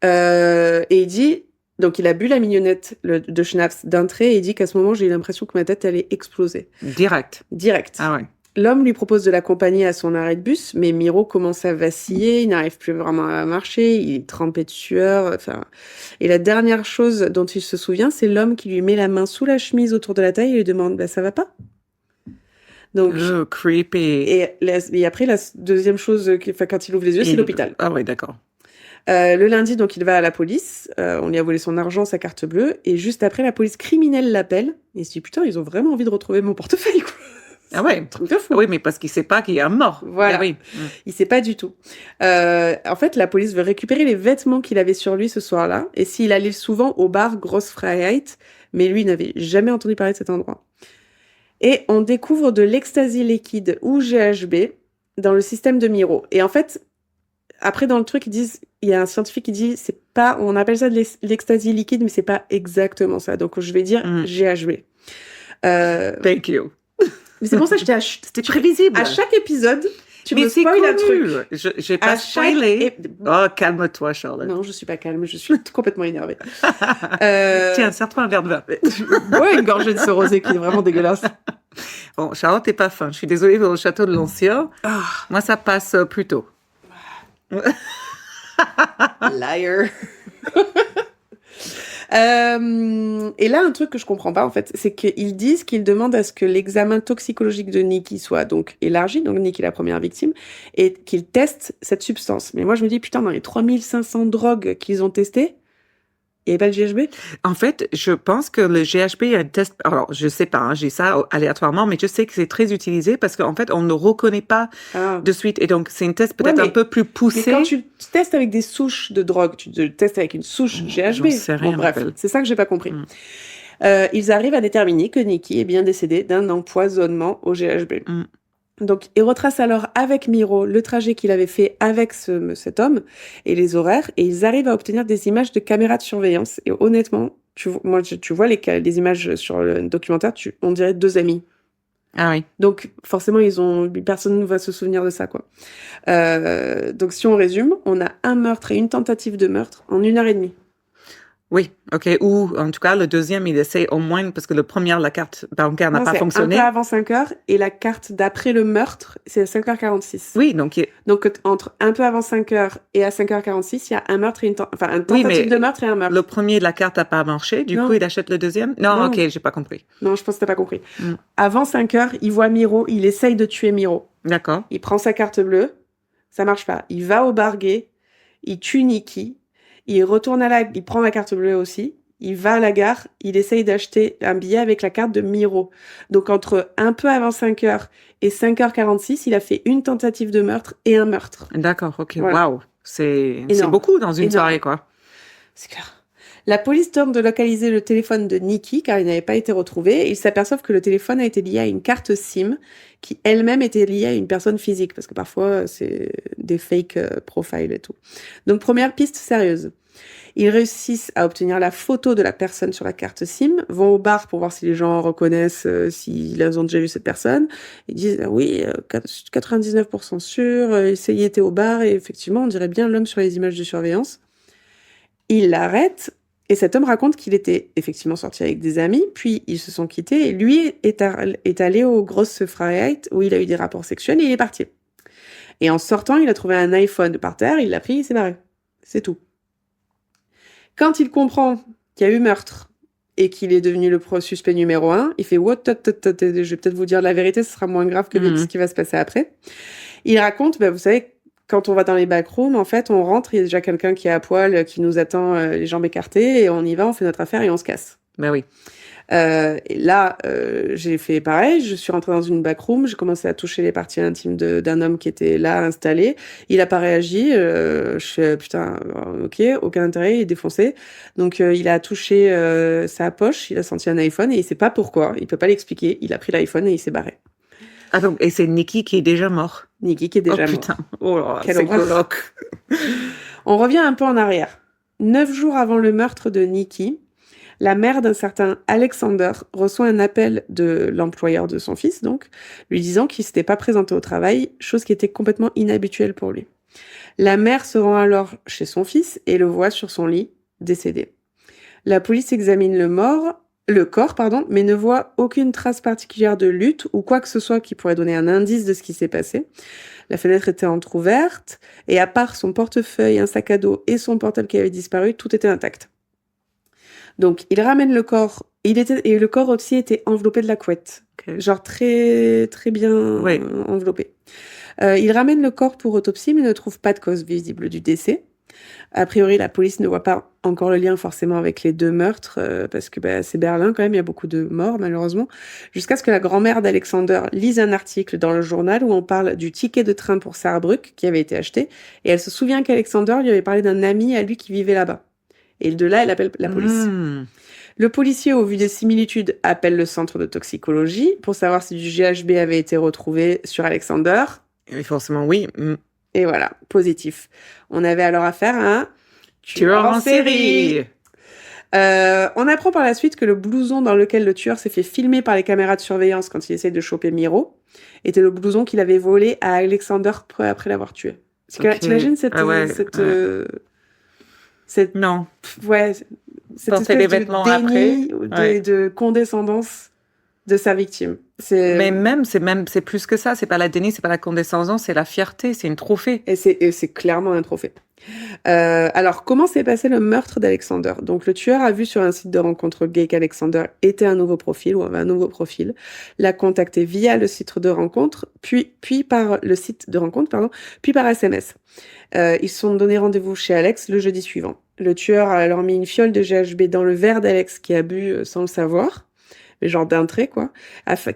Speaker 5: Et il dit... Donc, il a bu la mignonnette de schnapps d'un trait et il dit qu'à ce moment, j'ai eu l'impression que ma tête allait exploser.
Speaker 4: Direct.
Speaker 5: Direct.
Speaker 4: Ah ouais.
Speaker 5: L'homme lui propose de l'accompagner à son arrêt de bus, mais Miro commence à vaciller, il n'arrive plus vraiment à marcher, il est trempé de sueur, Et la dernière chose dont il se souvient, c'est l'homme qui lui met la main sous la chemise autour de la taille et lui demande, ça va pas? Donc,
Speaker 4: Creepy.
Speaker 5: et après, la deuxième chose, quand il ouvre les yeux, c'est l'hôpital.
Speaker 4: Ah ouais, d'accord.
Speaker 5: Le lundi, donc, il va à la police. On lui a volé son argent, sa carte bleue. Et juste après, la police criminelle l'appelle. Et il se dit, putain, ils ont vraiment envie de retrouver mon portefeuille, quoi.
Speaker 4: Ah ouais.
Speaker 5: Truc de fou.
Speaker 4: Oui, mais parce qu'il sait pas qu'il y a un mort.
Speaker 5: Voilà.
Speaker 4: Ah oui.
Speaker 5: Il sait pas du tout. En fait, la police veut récupérer les vêtements qu'il avait sur lui ce soir-là. Et s'il allait souvent au bar Grosse Freiheit. Mais lui, il n'avait jamais entendu parler de cet endroit. Et on découvre de l'ecstasy liquide ou GHB dans le système de Miro. Et en fait, après, dans le truc, il y a un scientifique qui dit, on appelle ça de l'ecstasy liquide, mais c'est pas exactement ça. Donc, je vais dire GHB.
Speaker 4: Thank you.
Speaker 5: Mais c'est pour ça que
Speaker 4: c'était prévisible.
Speaker 5: À chaque épisode, tu
Speaker 4: mais
Speaker 5: me
Speaker 4: c'est
Speaker 5: spoil
Speaker 4: cool.
Speaker 5: un truc.
Speaker 4: J'ai pas spoilé. Oh, calme-toi, Charlotte.
Speaker 5: Non, je suis pas calme, je suis complètement énervée.
Speaker 4: Tiens, serre-toi un verre de vin.
Speaker 5: Ouais, une gorgée de ce rosé qui est vraiment dégueulasse.
Speaker 4: Bon, Charlotte, t'es pas fin. Je suis désolée pour le château de l'Ancien. Moi, ça passe plutôt.
Speaker 5: Liar. Et là, un truc que je comprends pas, en fait, c'est qu'ils disent qu'ils demandent à ce que l'examen toxicologique de Nikki soit donc élargi, donc Nikki est la première victime, et qu'ils testent cette substance. Mais moi, je me dis, putain, dans les 3500 drogues qu'ils ont testées, il n'y avait pas le GHB?
Speaker 4: En fait, je pense que le GHB, il y a un test. Alors, je sais pas, j'ai ça aléatoirement, mais je sais que c'est très utilisé parce qu'en fait, on ne reconnaît pas de suite. Et donc, c'est une test peut-être un peu plus poussé.
Speaker 5: Mais quand tu testes avec des souches de drogue, tu te testes avec une souche GHB.
Speaker 4: J'en sais rien,
Speaker 5: bref, c'est ça que j'ai pas compris. Ils arrivent à déterminer que Nikki est bien décédée d'un empoisonnement au GHB. Donc, ils retracent alors avec Miro le trajet qu'il avait fait avec cet homme et les horaires, et ils arrivent à obtenir des images de caméras de surveillance. Et honnêtement, tu vois les images sur le documentaire, on dirait deux amis.
Speaker 4: Ah oui.
Speaker 5: Donc, forcément, personne ne va se souvenir de ça, quoi. Donc, si on résume, on a un meurtre et une tentative de meurtre en 1h30.
Speaker 4: Oui, ok. Ou, en tout cas, le deuxième, il essaie au moins, parce que le premier, la carte bancaire n'a pas fonctionné.
Speaker 5: Un peu avant 5h, et la carte d'après le meurtre, c'est à 5h46.
Speaker 4: Oui, donc...
Speaker 5: Donc, entre un peu avant 5h et à 5h46, il y a un meurtre et une tentative de meurtre et un meurtre.
Speaker 4: Le premier, la carte n'a pas marché, du coup, il achète le deuxième? Non, ok, j'ai pas compris.
Speaker 5: Non, je pense que t'as pas compris. Avant 5h, il voit Miro, il essaye de tuer Miro.
Speaker 4: D'accord.
Speaker 5: Il prend sa carte bleue, ça marche pas. Il va au bar gay, il tue Nikki, il retourne il prend la carte bleue aussi, il va à la gare, il essaye d'acheter un billet avec la carte de Miro. Donc entre un peu avant 5h et 5h46, il a fait une tentative de meurtre et un meurtre.
Speaker 4: D'accord, ok,
Speaker 5: Voilà.
Speaker 4: waouh. C'est
Speaker 5: Énorme.
Speaker 4: beaucoup dans une
Speaker 5: Énorme.
Speaker 4: soirée, quoi.
Speaker 5: C'est clair. La police tente de localiser le téléphone de Nikki car il n'avait pas été retrouvé. Ils s'aperçoivent que le téléphone a été lié à une carte SIM qui elle-même était liée à une personne physique parce que parfois c'est des fake profiles et tout. Donc première piste sérieuse. Ils réussissent à obtenir la photo de la personne sur la carte SIM, vont au bar pour voir si les gens reconnaissent, s'ils ont déjà vu cette personne. Ils disent oui, 99% sûr, il était au bar et effectivement on dirait bien l'homme sur les images de surveillance. Ils l'arrêtent. Et cet homme raconte qu'il était effectivement sorti avec des amis, puis ils se sont quittés, et lui est allé au Grosse Freiheit, où il a eu des rapports sexuels, et il est parti. Et en sortant, il a trouvé un iPhone par terre, il l'a pris, il s'est barré. C'est tout. Quand il comprend qu'il y a eu meurtre, et qu'il est devenu le suspect numéro 1, il fait « What, je vais peut-être vous dire la vérité, ce sera moins grave que ce qui va se passer après. » Il raconte, vous savez, quand on va dans les backrooms, en fait, on rentre, il y a déjà quelqu'un qui est à poil, qui nous attend les jambes écartées, et on y va, on fait notre affaire et on se casse.
Speaker 4: Ben oui.
Speaker 5: Et là, j'ai fait pareil, je suis rentrée dans une backroom, j'ai commencé à toucher les parties intimes d'un homme qui était là, installé. Il a pas réagi, je fais putain, ok, aucun intérêt, il est défoncé. Donc il a touché sa poche, il a senti un iPhone et il sait pas pourquoi, il peut pas l'expliquer, il a pris l'iPhone et il s'est barré.
Speaker 4: Ah donc, et c'est Nikki qui est déjà mort.
Speaker 5: Nikki qui est déjà
Speaker 4: mort.
Speaker 5: mort.
Speaker 4: Putain. Oh là,
Speaker 5: Quelle
Speaker 4: c'est
Speaker 5: horreur.
Speaker 4: coloc.
Speaker 5: On revient un peu en arrière. 9 jours avant le meurtre de Nikki, la mère d'un certain Alexander reçoit un appel de l'employeur de son fils, donc, lui disant qu'il s'était pas présenté au travail, chose qui était complètement inhabituelle pour lui. La mère se rend alors chez son fils et le voit sur son lit, décédé. La police examine le corps, mais ne voit aucune trace particulière de lutte ou quoi que ce soit qui pourrait donner un indice de ce qui s'est passé. La fenêtre était entrouverte et à part son portefeuille, un sac à dos et son portable qui avait disparu, tout était intact. Donc, il ramène le corps. Et le corps aussi était enveloppé de la couette.
Speaker 4: Okay.
Speaker 5: Genre très, très bien enveloppé. Il ramène le corps pour autopsie, mais ne trouve pas de cause visible du décès. A priori, la police ne voit pas encore le lien forcément avec les 2 meurtres, parce que c'est Berlin quand même, il y a beaucoup de morts malheureusement. Jusqu'à ce que la grand-mère d'Alexander lise un article dans le journal où on parle du ticket de train pour Saarbrück qui avait été acheté. Et elle se souvient qu'Alexander lui avait parlé d'un ami à lui qui vivait là-bas. Et de là, elle appelle la police. Le policier, au vu des similitudes, appelle le centre de toxicologie pour savoir si du GHB avait été retrouvé sur Alexander.
Speaker 4: Et forcément, oui.
Speaker 5: Et voilà, positif. On avait alors affaire à un
Speaker 4: tueur en série.
Speaker 5: On apprend par la suite que le blouson dans lequel le tueur s'est fait filmer par les caméras de surveillance quand il essaye de choper Miro était le blouson qu'il avait volé à Alexander peu après l'avoir tué. Okay. T'imagines cette
Speaker 4: non.
Speaker 5: Ouais, cette espèce de déni de condescendance de sa victime.
Speaker 4: Mais c'est plus que ça. C'est pas la déni, c'est pas la condescendance, c'est la fierté, c'est une trophée.
Speaker 5: Et c'est clairement un trophée. Alors, comment s'est passé le meurtre d'Alexander? Donc, le tueur a vu sur un site de rencontre gay qu'Alexander était un nouveau profil, ou avait un nouveau profil, l'a contacté via le site de rencontre, puis par le site de rencontre, puis par SMS. Ils se sont donné rendez-vous chez Alex le jeudi suivant. Le tueur a alors mis une fiole de GHB dans le verre d'Alex qui a bu sans le savoir, mais genre d'un trait, quoi,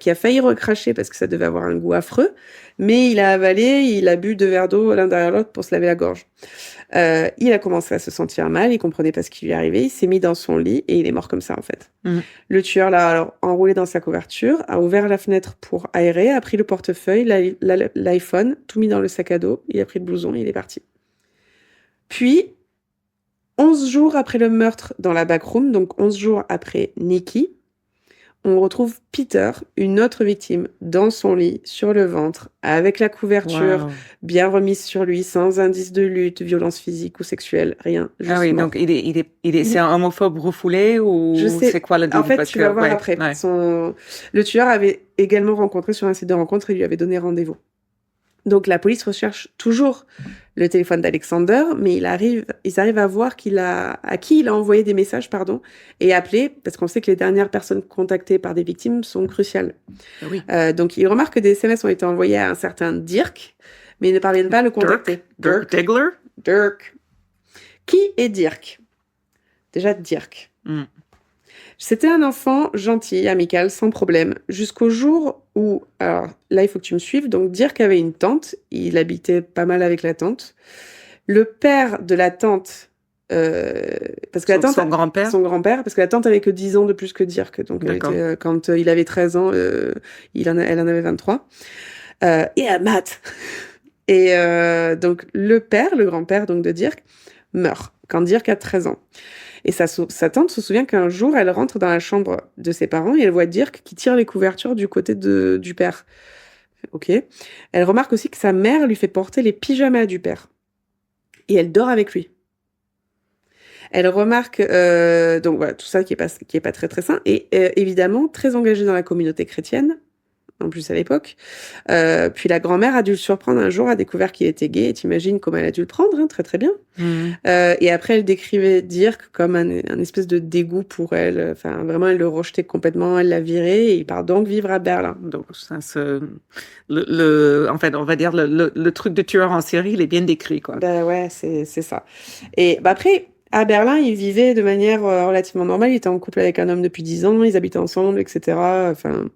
Speaker 5: qui a failli recracher parce que ça devait avoir un goût affreux, mais il a avalé, il a bu 2 verres d'eau l'un derrière l'autre pour se laver la gorge. Il a commencé à se sentir mal, il comprenait pas ce qui lui arrivait, il s'est mis dans son lit et il est mort comme ça, en fait. Le tueur l'a alors enroulé dans sa couverture, a ouvert la fenêtre pour aérer, a pris le portefeuille, l'iPhone, tout mis dans le sac à dos, il a pris le blouson et il est parti. Puis, 11 jours après le meurtre dans la backroom, donc 11 jours après Nikki, on retrouve Peter, une autre victime, dans son lit, sur le ventre, avec la couverture bien remise sur lui, sans indice de lutte, violence physique ou sexuelle, rien.
Speaker 4: Ah oui, mort. Donc c'est un homophobe refoulé ou c'est quoi le
Speaker 5: En fait, tu vas voir après. Le tueur avait également rencontré sur un site de rencontre et lui avait donné rendez-vous. Donc la police recherche toujours le téléphone d'Alexander, mais ils arrivent à voir à qui il a envoyé des messages, et appelé, parce qu'on sait que les dernières personnes contactées par des victimes sont cruciales.
Speaker 4: Oui.
Speaker 5: Donc ils remarquent que des SMS ont été envoyés à un certain Dirk, mais ils ne parviennent pas à le contacter.
Speaker 4: Dirk Diggler.
Speaker 5: Dirk. Qui est Dirk? Déjà Dirk.
Speaker 4: Mm.
Speaker 5: C'était un enfant gentil, amical, sans problème, jusqu'au jour où, alors là, il faut que tu me suives, donc Dirk avait une tante, il habitait pas mal avec la tante. Le père de la tante, parce que la tante,
Speaker 4: Son grand-père.
Speaker 5: son grand-père, parce que la tante avait que 10 ans de plus que Dirk, donc elle
Speaker 4: D'accord.
Speaker 5: était, quand il avait 13 ans, elle en avait 23. Et à Matt. Et donc le père, le grand-père donc de Dirk, meurt quand Dirk a 13 ans. Et sa tante se souvient qu'un jour, elle rentre dans la chambre de ses parents et elle voit Dirk qui tire les couvertures du côté du père. Ok. Elle remarque aussi que sa mère lui fait porter les pyjamas du père. Et elle dort avec lui. Elle remarque donc voilà tout ça qui est pas très très sain et évidemment très engagée dans la communauté chrétienne. En plus à l'époque. Puis la grand-mère a dû le surprendre un jour, a découvert qu'il était gay, et t'imagines comment elle a dû le prendre, hein, très très bien. Et après, elle décrivait Dirk comme un espèce de dégoût pour elle. Enfin, vraiment, elle le rejetait complètement, elle l'a viré, et il part donc vivre à Berlin.
Speaker 4: Donc, ça, en fait, on va dire le truc de tueur en série, il est bien décrit, quoi.
Speaker 5: Ben ouais, c'est ça. Et après, à Berlin, il vivait de manière relativement normale. Il était en couple avec un homme depuis 10 ans, ils habitaient ensemble, etc. Enfin,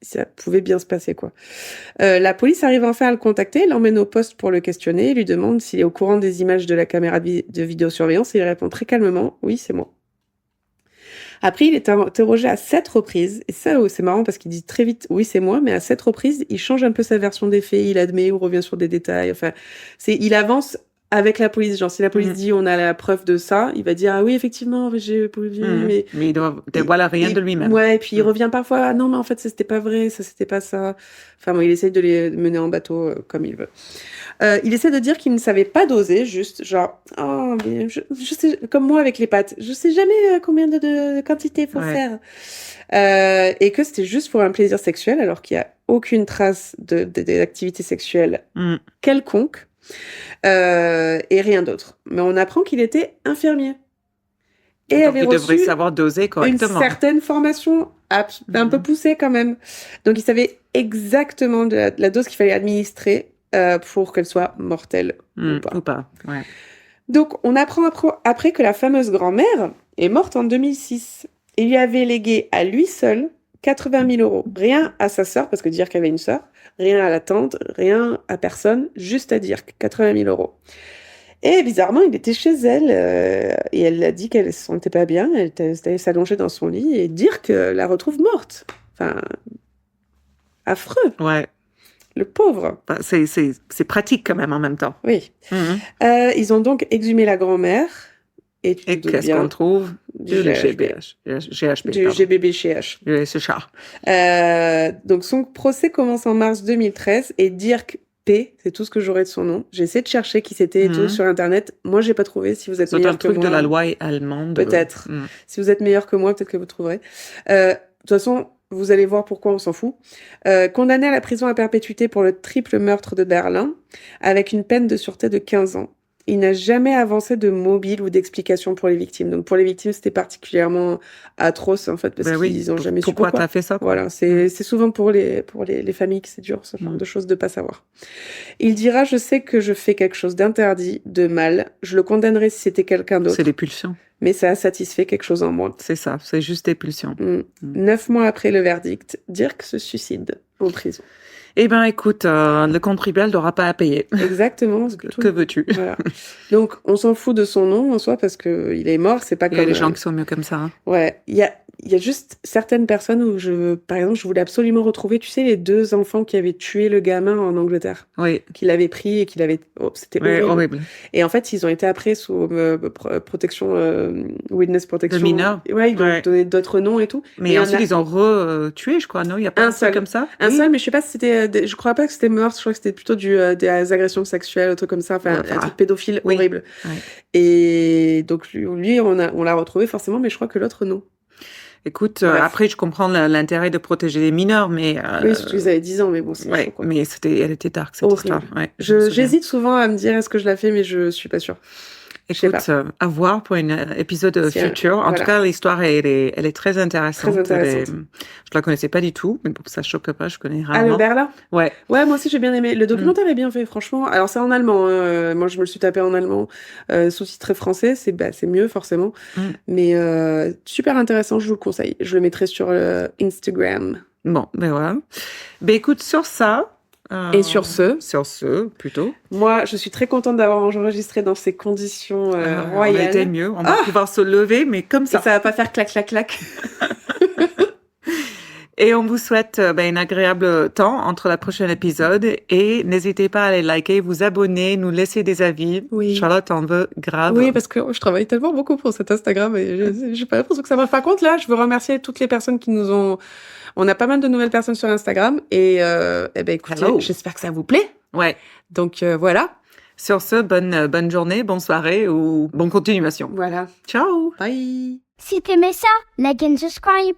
Speaker 5: ça pouvait bien se passer, quoi. La police arrive enfin à le contacter, l'emmène au poste pour le questionner, lui demande s'il est au courant des images de la caméra de vidéosurveillance et il répond très calmement « Oui, c'est moi ». Après, il est interrogé à 7 reprises, et ça, c'est marrant parce qu'il dit très vite « Oui, c'est moi », mais à 7 reprises, il change un peu sa version des faits, il admet ou revient sur des détails, enfin, il avance avec la police. Genre, si la police dit on a la preuve de ça, il va dire ah oui, effectivement, j'ai vu, mais
Speaker 4: il dévoile rien de lui-même.
Speaker 5: Ouais, et puis il revient parfois ah non, mais en fait, ça c'était pas vrai, ça c'était pas ça. Enfin, bon, il essaye de les mener en bateau comme il veut. Il essaie de dire qu'il ne savait pas doser, juste genre oh, mais je sais, comme moi avec les pâtes, je sais jamais combien de quantité faut faire. Et que c'était juste pour un plaisir sexuel, alors qu'il y a aucune trace d'activité sexuelle quelconque. Et rien d'autre. Mais on apprend qu'il était infirmier. Et
Speaker 4: donc,
Speaker 5: avait
Speaker 4: il devrait
Speaker 5: reçu
Speaker 4: savoir doser correctement.
Speaker 5: une certaine formation un peu poussée quand même. Donc il savait exactement la dose qu'il fallait administrer pour qu'elle soit mortelle ou pas.
Speaker 4: Ouais.
Speaker 5: Donc on apprend après que la fameuse grand-mère est morte en 2006. Il lui avait légué à lui seul 80 000 euros. Rien à sa sœur, parce que dire qu'elle avait une sœur, rien à la tante, rien à personne, juste à dire 80 000 euros. Et bizarrement, il était chez elle et elle a dit qu'elle se sentait pas bien, elle allait s'allonger dans son lit et dire que la retrouve morte. Enfin, affreux.
Speaker 4: Ouais.
Speaker 5: Le pauvre.
Speaker 4: Enfin, c'est pratique quand même en même temps.
Speaker 5: Oui. Ils ont donc exhumé la grand-mère. Et
Speaker 4: qu'est-ce qu'on trouve? Du
Speaker 5: GBBCH. Donc son procès commence en mars 2013 et Dirk P, c'est tout ce que j'aurais de son nom. J'ai essayé de chercher qui c'était et tout sur internet. Moi, j'ai pas trouvé. Si vous êtes meilleur que moi,
Speaker 4: c'est un truc de la loi allemande.
Speaker 5: Peut-être. Si vous êtes meilleur que moi, peut-être que vous trouverez. De toute façon, vous allez voir pourquoi on s'en fout. Condamné à la prison à perpétuité pour le triple meurtre de Berlin, avec une peine de sûreté de 15 ans. Il n'a jamais avancé de mobile ou d'explication pour les victimes. Donc pour les victimes, c'était particulièrement atroce en fait parce qu'ils n'ont jamais su pourquoi.
Speaker 4: Pourquoi t'as fait ça?
Speaker 5: Voilà, c'est souvent pour les familles que c'est dur ce genre de choses de pas savoir. Il dira je sais que je fais quelque chose d'interdit, de mal. Je le condamnerai si c'était quelqu'un d'autre.
Speaker 4: C'est les pulsions.
Speaker 5: Mais ça a satisfait quelque chose en moi.
Speaker 4: C'est ça, c'est juste des pulsions.
Speaker 5: 9 mois après le verdict, Dirk se suicide en prison.
Speaker 4: Eh ben, écoute, le contribuable n'aura pas à payer.
Speaker 5: Exactement.
Speaker 4: Que veux-tu?
Speaker 5: Voilà. Donc, on s'en fout de son nom en soi parce que il est mort, c'est pas comme...
Speaker 4: Il y a des gens qui sont mieux comme ça. Hein.
Speaker 5: Ouais. Il y a juste certaines personnes où par exemple, je voulais absolument retrouver, tu sais, les 2 enfants qui avaient tué le gamin en Angleterre.
Speaker 4: Oui.
Speaker 5: Qu'il avait pris et qu'il avait... Oh, c'était horrible. Et en fait, ils ont été après sous protection, witness protection.
Speaker 4: De mineurs.
Speaker 5: Ouais, ils ont donné d'autres noms et tout.
Speaker 4: Mais ensuite, ils ont tué, je crois, non? Il y a pas un seul comme ça?
Speaker 5: Un seul, mais je sais pas si c'était... je crois pas que c'était meurtre, je crois que c'était plutôt des agressions sexuelles, un truc comme ça, enfin, un truc pédophile horrible. Ouais. Et donc, lui, on l'a retrouvé forcément, mais je crois que l'autre, non.
Speaker 4: Écoute, après, je comprends l'intérêt de protéger les mineurs, mais...
Speaker 5: Oui, surtout qu'ils avaient 10 ans, mais bon, c'est chaud, quoi.
Speaker 4: Mais elle était dark, cette histoire. Ouais,
Speaker 5: j'hésite souvent à me dire est-ce que je la fais, mais je suis pas sûre. sais
Speaker 4: Écoute, à voir pour un épisode
Speaker 5: Si,
Speaker 4: futur. En
Speaker 5: voilà.
Speaker 4: tout cas, l'histoire, elle est très intéressante.
Speaker 5: Très intéressante.
Speaker 4: Je la connaissais pas du tout, mais bon, ça choque pas, je connais
Speaker 5: Ah,
Speaker 4: rarement.
Speaker 5: le Berlin?
Speaker 4: Ouais.
Speaker 5: Ouais, moi aussi j'ai bien aimé. Le documentaire est bien fait, franchement. Alors c'est en allemand, hein. Moi je me le suis tapé en allemand, sous-titré français, c'est mieux forcément. Mais super intéressant, je vous le conseille. Je le mettrai sur Instagram.
Speaker 4: Bon, ben voilà. Ben écoute, sur ça.
Speaker 3: Et sur ce,
Speaker 4: plutôt.
Speaker 5: Moi, je suis très contente d'avoir enregistré dans ces conditions
Speaker 4: On
Speaker 5: royales.
Speaker 4: était mieux. On va pouvoir se lever, mais comme
Speaker 5: Et
Speaker 4: ça.
Speaker 5: ça va pas faire clac clac clac.
Speaker 4: Et on vous souhaite un agréable temps entre le prochain épisode. Et n'hésitez pas à aller liker, vous abonner, nous laisser des avis.
Speaker 5: Oui.
Speaker 4: Charlotte en veut grave.
Speaker 3: oui, parce que je travaille tellement beaucoup pour cet Instagram et j'ai pas l'impression que ça marche.
Speaker 5: Par contre, là, je veux remercier toutes les personnes qui nous ont... On a pas mal de nouvelles personnes sur Instagram et écoutez,
Speaker 4: Hello.
Speaker 5: j'espère que ça vous plaît.
Speaker 4: Ouais.
Speaker 5: Donc voilà.
Speaker 4: Sur ce, bonne journée, bonne soirée ou bonne continuation.
Speaker 5: Voilà.
Speaker 4: Ciao!
Speaker 5: Bye.
Speaker 2: Si t'aimais ça, like and subscribe.